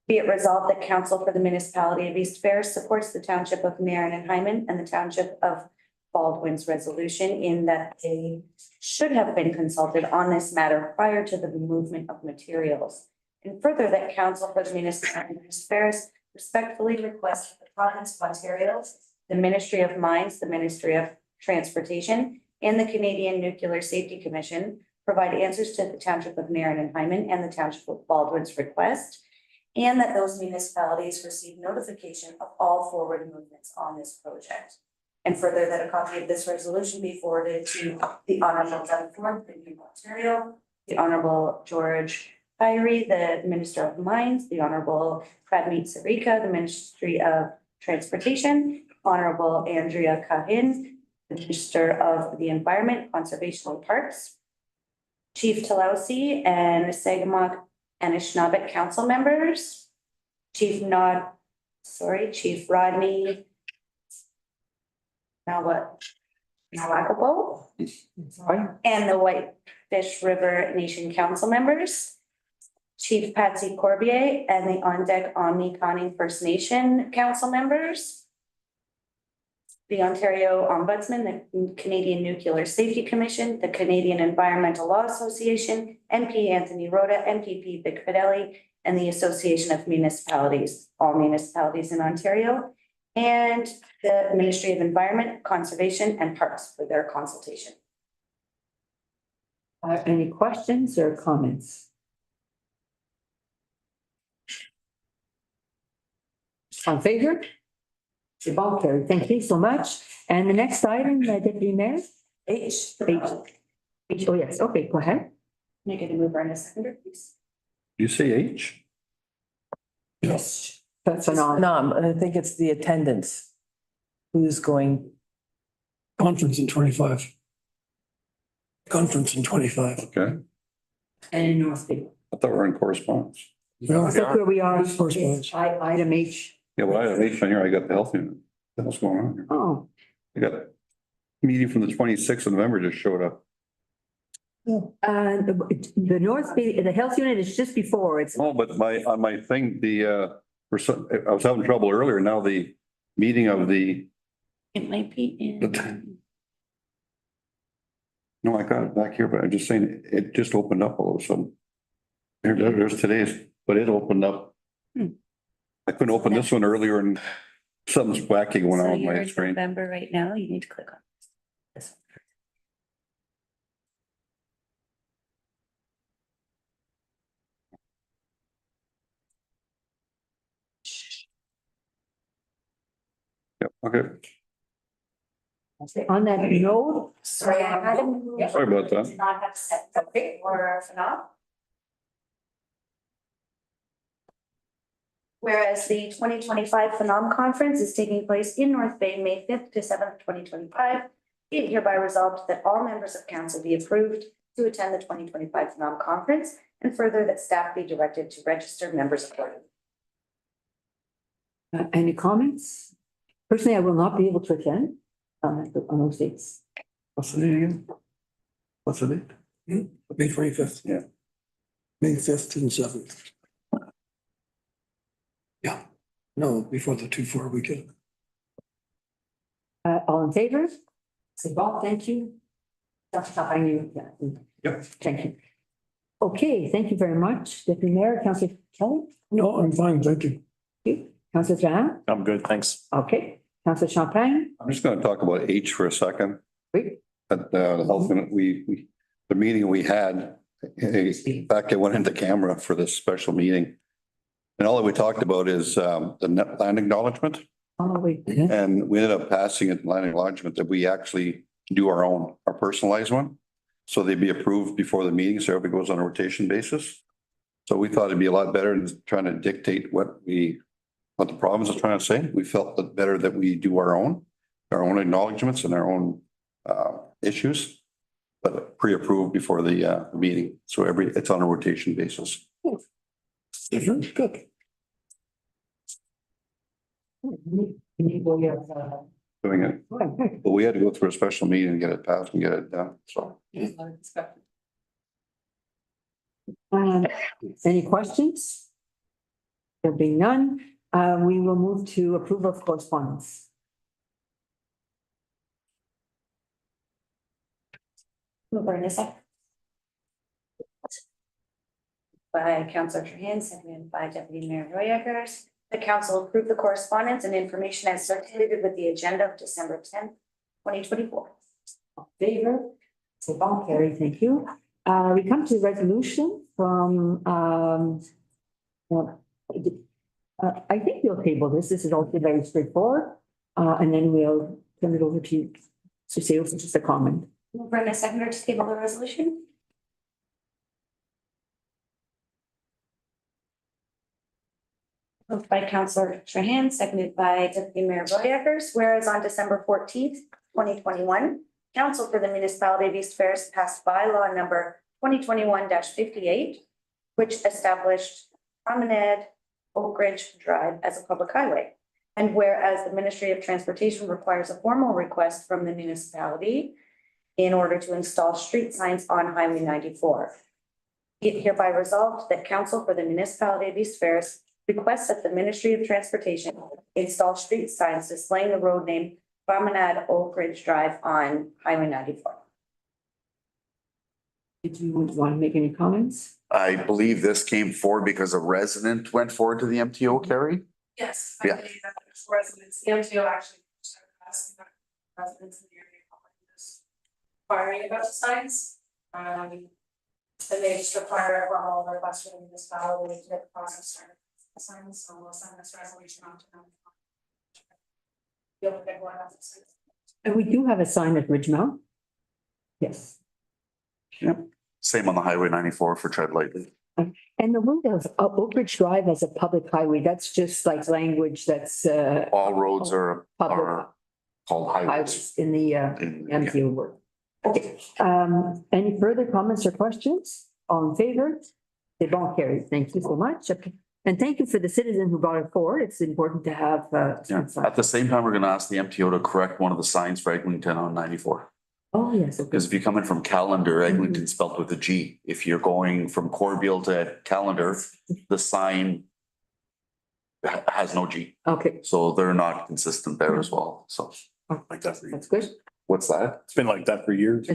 Be it resolved that Council for the Municipality of East Ferris supports the Township of Nairn and Hyman and the Township of Baldwin's resolution in that they should have been consulted on this matter prior to the movement of materials. And further, that Council for the Municipality of East Ferris respectfully requests that the Province of Ontario, the Ministry of Mines, the Ministry of Transportation, and the Canadian Nuclear Safety Commission provide answers to the Township of Nairn and Hyman and the Township of Baldwin's request, and that those municipalities receive notification of all forward movements on this project. And further, that a copy of this resolution be forwarded to the Honourable Doug Ford, Premier of Ontario, the Honourable George Kyrie, the Minister of Mines, the Honorable Pradmeet Sarika, the Ministry of Transportation, Honorable Andrea Kahin, the Minister of the Environment, Conservation and Parks, Chief Talausi and Sagamok and Anishinaabe Council members, Chief Rodney. Now what? Nawakapo Sorry. and the Whitefish River Nation Council members, Chief Patsy Corbier and the On Deck Omni Conning First Nation Council members, the Ontario Ombudsman, the Canadian Nuclear Safety Commission, the Canadian Environmental Law Association, MP Anthony Rhoda, MPP Vic Fideli, and the Association of Municipalities, all municipalities in Ontario, and the Ministry of Environment, Conservation and Parks for their consultation. Any questions or comments? On favor? C'est bon, carried. Thank you so much. And the next item, Deputy Mayor? H. Oh, yes, okay, go ahead. Can I get a mover and a seconder, please? You say H? Yes. That's an on. No, I think it's the attendance. Who's going, Conference in 25. Conference in 25. Okay, And in North Bay. I thought we were in correspondence. That's where we are. Correspondence. Item H. Yeah, well, I have H on here, I got the health unit. What's going on here? Oh, I got a meeting from the 26th of November just showed up. the North Bay, the health unit is just before, it's, Oh, but on my thing, I was having trouble earlier, now the meeting of the, It might be in. no, I got it back here, but I'm just saying, it just opened up all of a sudden. There's today's, but it opened up. I couldn't open this one earlier and something's wacky going on with my screen. November right now, you need to click on this. Yep, okay, on that note. Sorry, I had him. sorry about that. Did not have set the date for FNOP. Whereas the 2025 Phenom Conference is taking place in North Bay, May 5th to 7th, 2025. Be it hereby resolved that all members of council be approved to attend the 2025 Phenom Conference, and further that staff be directed to register members accordingly. Any comments? Personally, I will not be able to attend on those dates. What's the date again? What's the date? May 25th. Yeah. May 5th and 7th. Yeah, no, before the 2-4 weekend. All in favor? Say Bob, thank you. That's how I knew. Yep. Thank you. Okay, thank you very much, Deputy Mayor, Councillor Kelly. No, I'm fine, thank you. Councillor Jan, I'm good, thanks. okay, Councillor Champagne, I'm just gonna talk about H for a second. wait, At the health unit, the meeting we had, back, I went into camera for this special meeting. And all that we talked about is the net land acknowledgement, oh, wait. and we ended up passing a land acknowledgement that we actually do our personalized one. So they'd be approved before the meeting, so everybody goes on a rotation basis. So we thought it'd be a lot better than trying to dictate what the province is trying to say. We felt that better that we do our own acknowledgements and our own issues, but pre-approved before the meeting. So it's on a rotation basis. Different, good. Doing it, but we had to go through a special meeting and get it passed and get it done, so. Any questions? There being none, we will move to approval of correspondence. Mover in a sec. By Councillor Trahan, seconded by Deputy Mayor Roy Eggers. The council approved the correspondence and information as circulated with the agenda of December 10th, 2024. Favor? So bon carry, thank you. We come to the resolution from, I think we'll table this. This is also very straightforward. And then we'll turn it over to you. So say it's just a comment. Mover in a seconder to table the resolution. Moved by Councillor Trahan, seconded by Deputy Mayor Roy Eckers, whereas on December 14th, 2021, Council for the Municipality of East Ferris passed bylaw number 2021-58, which established Promenade Oak Ridge Drive as a public highway. And whereas the Ministry of Transportation requires a formal request from the municipality in order to install street signs on Highway 94. Be it hereby resolved that Council for the Municipality of East Ferris requests that the Ministry of Transportation install street signs displaying the road name Promenade Oak Ridge Drive on Highway 94. Did you want to make any comments? I believe this came forward because a resident went forward to the MTO, Carrie. Yes. Yeah. I believe that there's residents, the MTO actually asked residents in the area inquiring about the signs. And they just require a formal request from the municipality to get the process started. Signs, so we'll send this resolution on to them. Be able to get one of the signs. And we do have a sign at Ridgemount. Yes. Same on the Highway 94 for tread lightly. And the one of Oak Ridge Drive as a public highway, that's just like language that's All roads are public called highways. highways in the Yeah. MTO word. Okay, any further comments or questions? All in favor? They both carried. Thank you so much. Okay. And thank you for the citizen who brought it forward. It's important to have Yeah. At the same time, we're gonna ask the MTO to correct one of the signs for Eglinton on 94. Oh, yes, okay. Because if you come in from Callender, Eglinton's spelled with a G. If you're going from Corbeil to Callender, the sign has no G. Okay, So they're not consistent there as well. So Like that for years. that's good. what's that? It's been like that for years.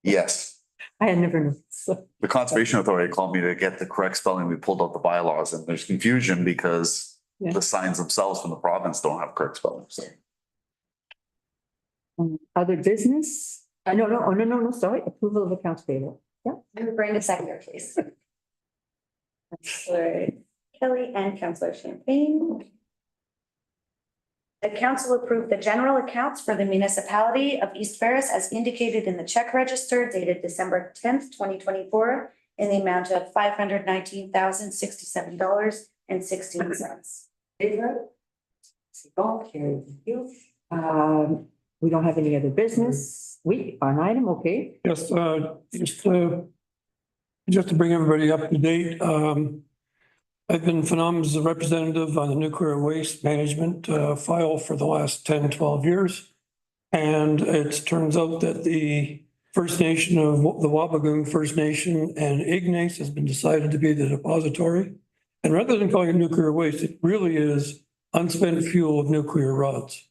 Yes. I had never known. So, The Conservation Authority called me to get the correct spelling. We pulled out the bylaws and there's confusion because Yeah. the signs themselves from the province don't have correct spelling. So Other business? No, sorry. Approval of accounts payable. Brenda seconder, please. Councillor Kelly and Councillor Champagne. The council approved the general accounts for the municipality of East Ferris as indicated in the check register dated December 10th, 2024 in the amount of $519,067.16. Favor? All carried. Thank you. We don't have any other business. On item, okay. Yes, just to bring everybody up to date, I've been phenomenal as a representative on the nuclear waste management file for the last 10, 12 years. And it turns out that the First Nation of the Wabagoong First Nation and Ignace has been decided to be the depository. And rather than calling it nuclear waste, it really is unspent fuel of nuclear rods.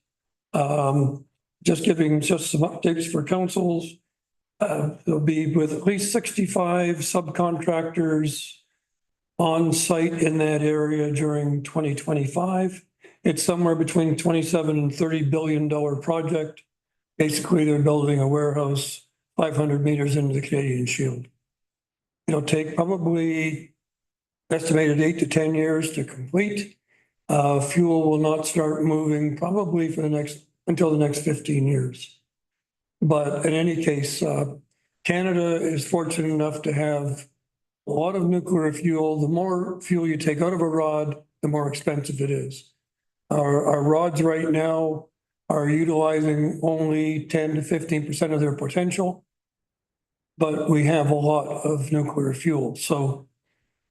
Just giving just some updates for councils. There'll be with at least 65 subcontractors on site in that area during 2025. It's somewhere between 27 and $30 billion project. Basically, they're building a warehouse 500 meters into the Canadian Shield. It'll take probably estimated 8 to 10 years to complete. Fuel will not start moving probably for until the next 15 years. But in any case, Canada is fortunate enough to have a lot of nuclear fuel. The more fuel you take out of a rod, the more expensive it is. Our rods right now are utilizing only 10 to 15% of their potential, but we have a lot of nuclear fuel. So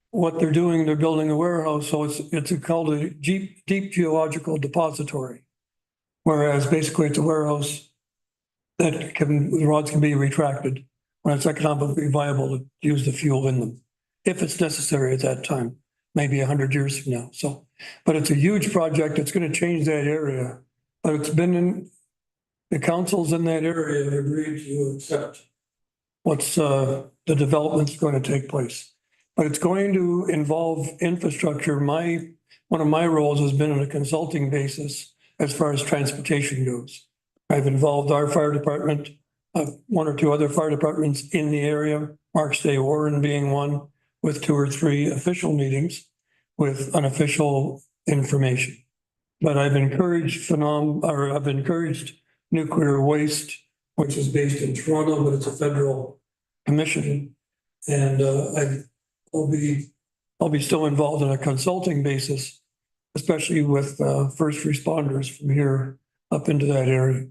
what they're doing, they're building a warehouse. So it's called a deep geological depository. Whereas basically it's a warehouse that the rods can be retracted when it's economically viable to use the fuel in them, if it's necessary at that time, maybe 100 years from now. So, but it's a huge project. It's going to change that area. But it's been in the councils in that area have agreed to accept what's the development's going to take place. But it's going to involve infrastructure. One of my roles has been on a consulting basis as far as transportation goes. I've involved our fire department, one or two other fire departments in the area, Marks Day Warren being one, with 2 or 3 official meetings with unofficial information. But I've encouraged Nuclear Waste, which is based in Toronto, but it's a federal commission. And I'll be still involved on a consulting basis especially with first responders from here up into that area.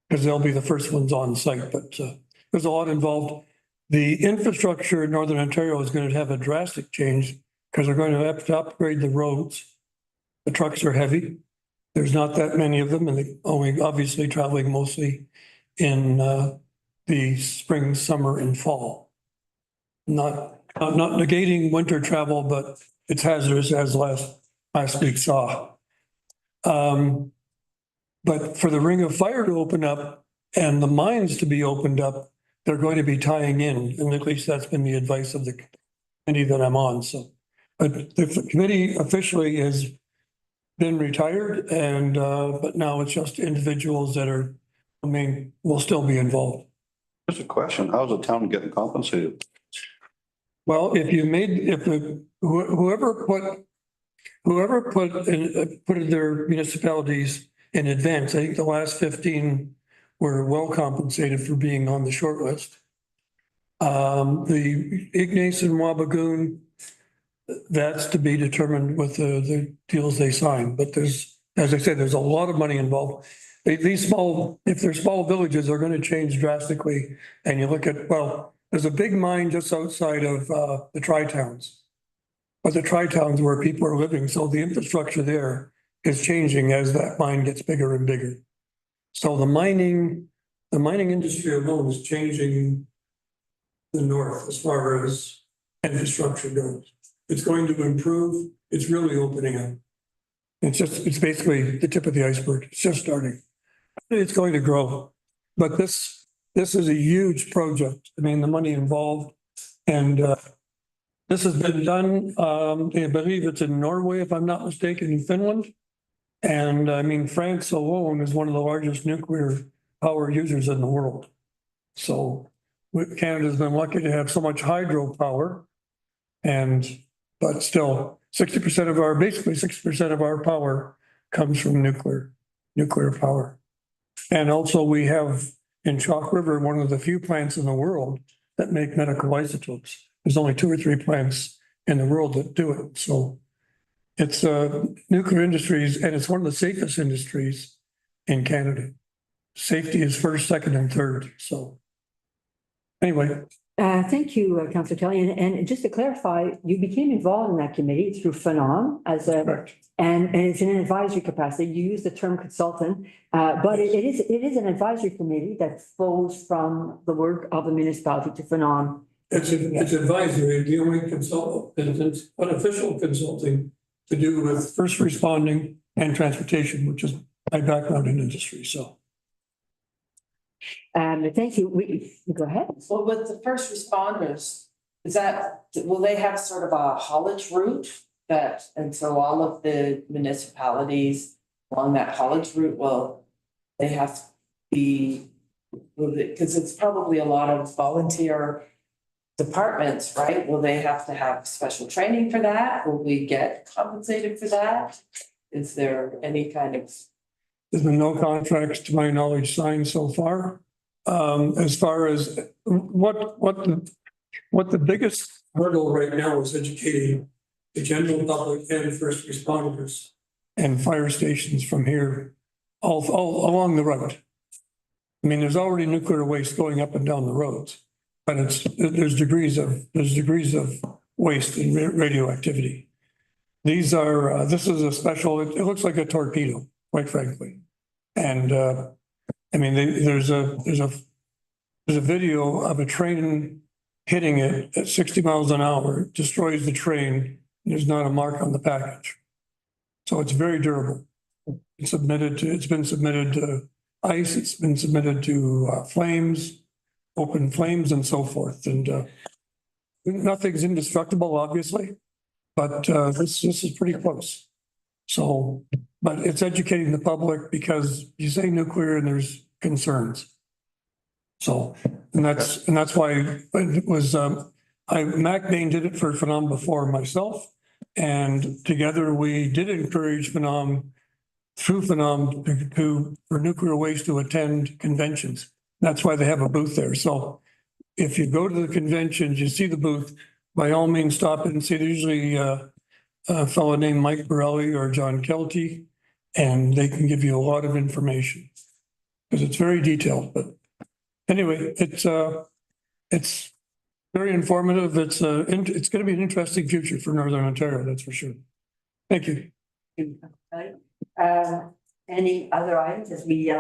Because they'll be the first ones on site, but there's a lot involved. The infrastructure in Northern Ontario is going to have a drastic change because they're going to have to upgrade the roads. The trucks are heavy. There's not that many of them, and they only obviously traveling mostly in the spring, summer, and fall. Not negating winter travel, but it's hazardous, as last week saw. But for the Ring of Fire to open up and the mines to be opened up, they're going to be tying in, and at least that's been the advice of the committee that I'm on. So, but the committee officially has been retired, and but now it's just individuals that are, will still be involved. Just a question, how's the town getting compensated? Well, whoever put their municipalities in advance, I think the last 15 were well compensated for being on the short list. The Ignace and Wabigoon, that's to be determined with the deals they sign. But there's, as I said, there's a lot of money involved. These small, if they're small villages, they're going to change drastically. And you look at, well, there's a big mine just outside of the Tri-Towns. But the Tri-Towns where people are living, so the infrastructure there is changing as that mine gets bigger and bigger. So the mining industry alone is changing the north as far as infrastructure goes. It's going to improve. It's really opening up. It's basically the tip of the iceberg. It's just starting. It's going to grow. But this is a huge project. I mean, the money involved, and this has been done, I believe it's in Norway, if I'm not mistaken, in Finland. And I mean, France alone is one of the largest nuclear power users in the world. So Canada's been lucky to have so much hydropower, but still 60% of our, basically 60% of our power comes from nuclear power. And also we have in Chalk River, one of the few plants in the world that make medical isotopes. There's only 2 or 3 plants in the world that do it. So it's nuclear industries, and it's one of the safest industries in Canada. Safety is first, second, and third. So anyway. Thank you, Councillor Kelly. And just to clarify, you became involved in that committee through Phenom as a, and it's in an advisory capacity. You use the term consultant, but it is an advisory committee that flows from the work of the municipality to Phenom. It's advisory. The only unofficial consulting to do with first responding and transportation, which is my background in industry. So. Thank you. Go ahead. Well, with the first responders, will they have sort of a haulage route and so all of the municipalities along that haulage route, they have to be, because it's probably a lot of volunteer departments, right? Will they have to have special training for that? Will we get compensated for that? Is there any kind of? There's been no contracts, to my knowledge, signed so far. As far as what the biggest hurdle right now is educating the general public and first responders and fire stations from here all along the road. I mean, there's already nuclear waste going up and down the roads, but there's degrees of waste and radioactivity. This is a special, it looks like a torpedo, quite frankly. And I mean, there's a video of a train hitting it at 60 miles an hour, destroys the train. There's not a mark on the package. So it's very durable. It's been submitted to ICE. It's been submitted to flames, open flames and so forth. And nothing's indestructible, obviously, but this is pretty close. So, but it's educating the public because you say nuclear and there's concerns. So, and that's why it was, MacBain did it for Phenom before myself. And together we did encourage Phenom through Phenom for nuclear waste to attend conventions. That's why they have a booth there. So if you go to the conventions, you see the booth, by all means stop it and see. There's usually a fellow named Mike Borelli or John Kelty, and they can give you a lot of information. Because it's very detailed, but anyway, it's very informative. It's going to be an interesting future for Northern Ontario, that's for sure. Thank you. Any other items as we,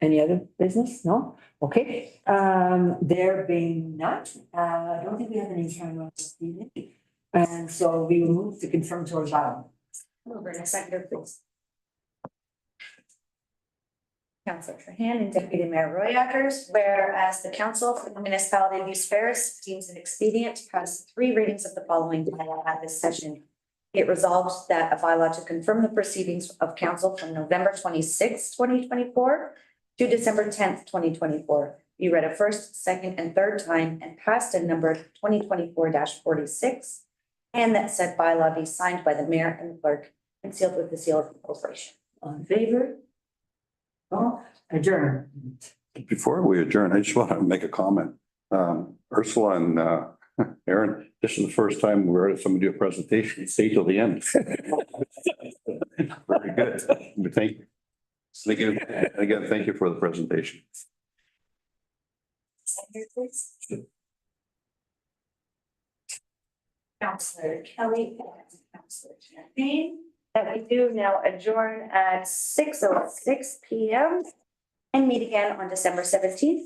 any other business? No? Okay, there being none, I don't think we have any time left this evening. And so we will move to confirmatory bylaw. Over in a second, please. Councillor Trahan and Deputy Mayor Roy Akers, whereas the Council for the Municipality of East Ferris deems it expedient to pass 3 readings of the following bylaw at this session. It resolves that a bylaw to confirm the proceedings of council from November 26, 2024 to December 10th, 2024 be read a first, second, and third time and passed in number 2024-46, and that said bylaw be signed by the mayor and clerk and sealed with the seal of incorporation. On favor? No, adjourn. Before we adjourn, I just want to make a comment. Ursula and Aaron, this is the first time we're at somebody do a presentation, stay till the end. Very good. Thank you. Again, thank you for the presentation. Second, please. Councillor Kelly and Councillor Champagne, that we do now adjourn at 6:06 p.m. and meet again on December 17th.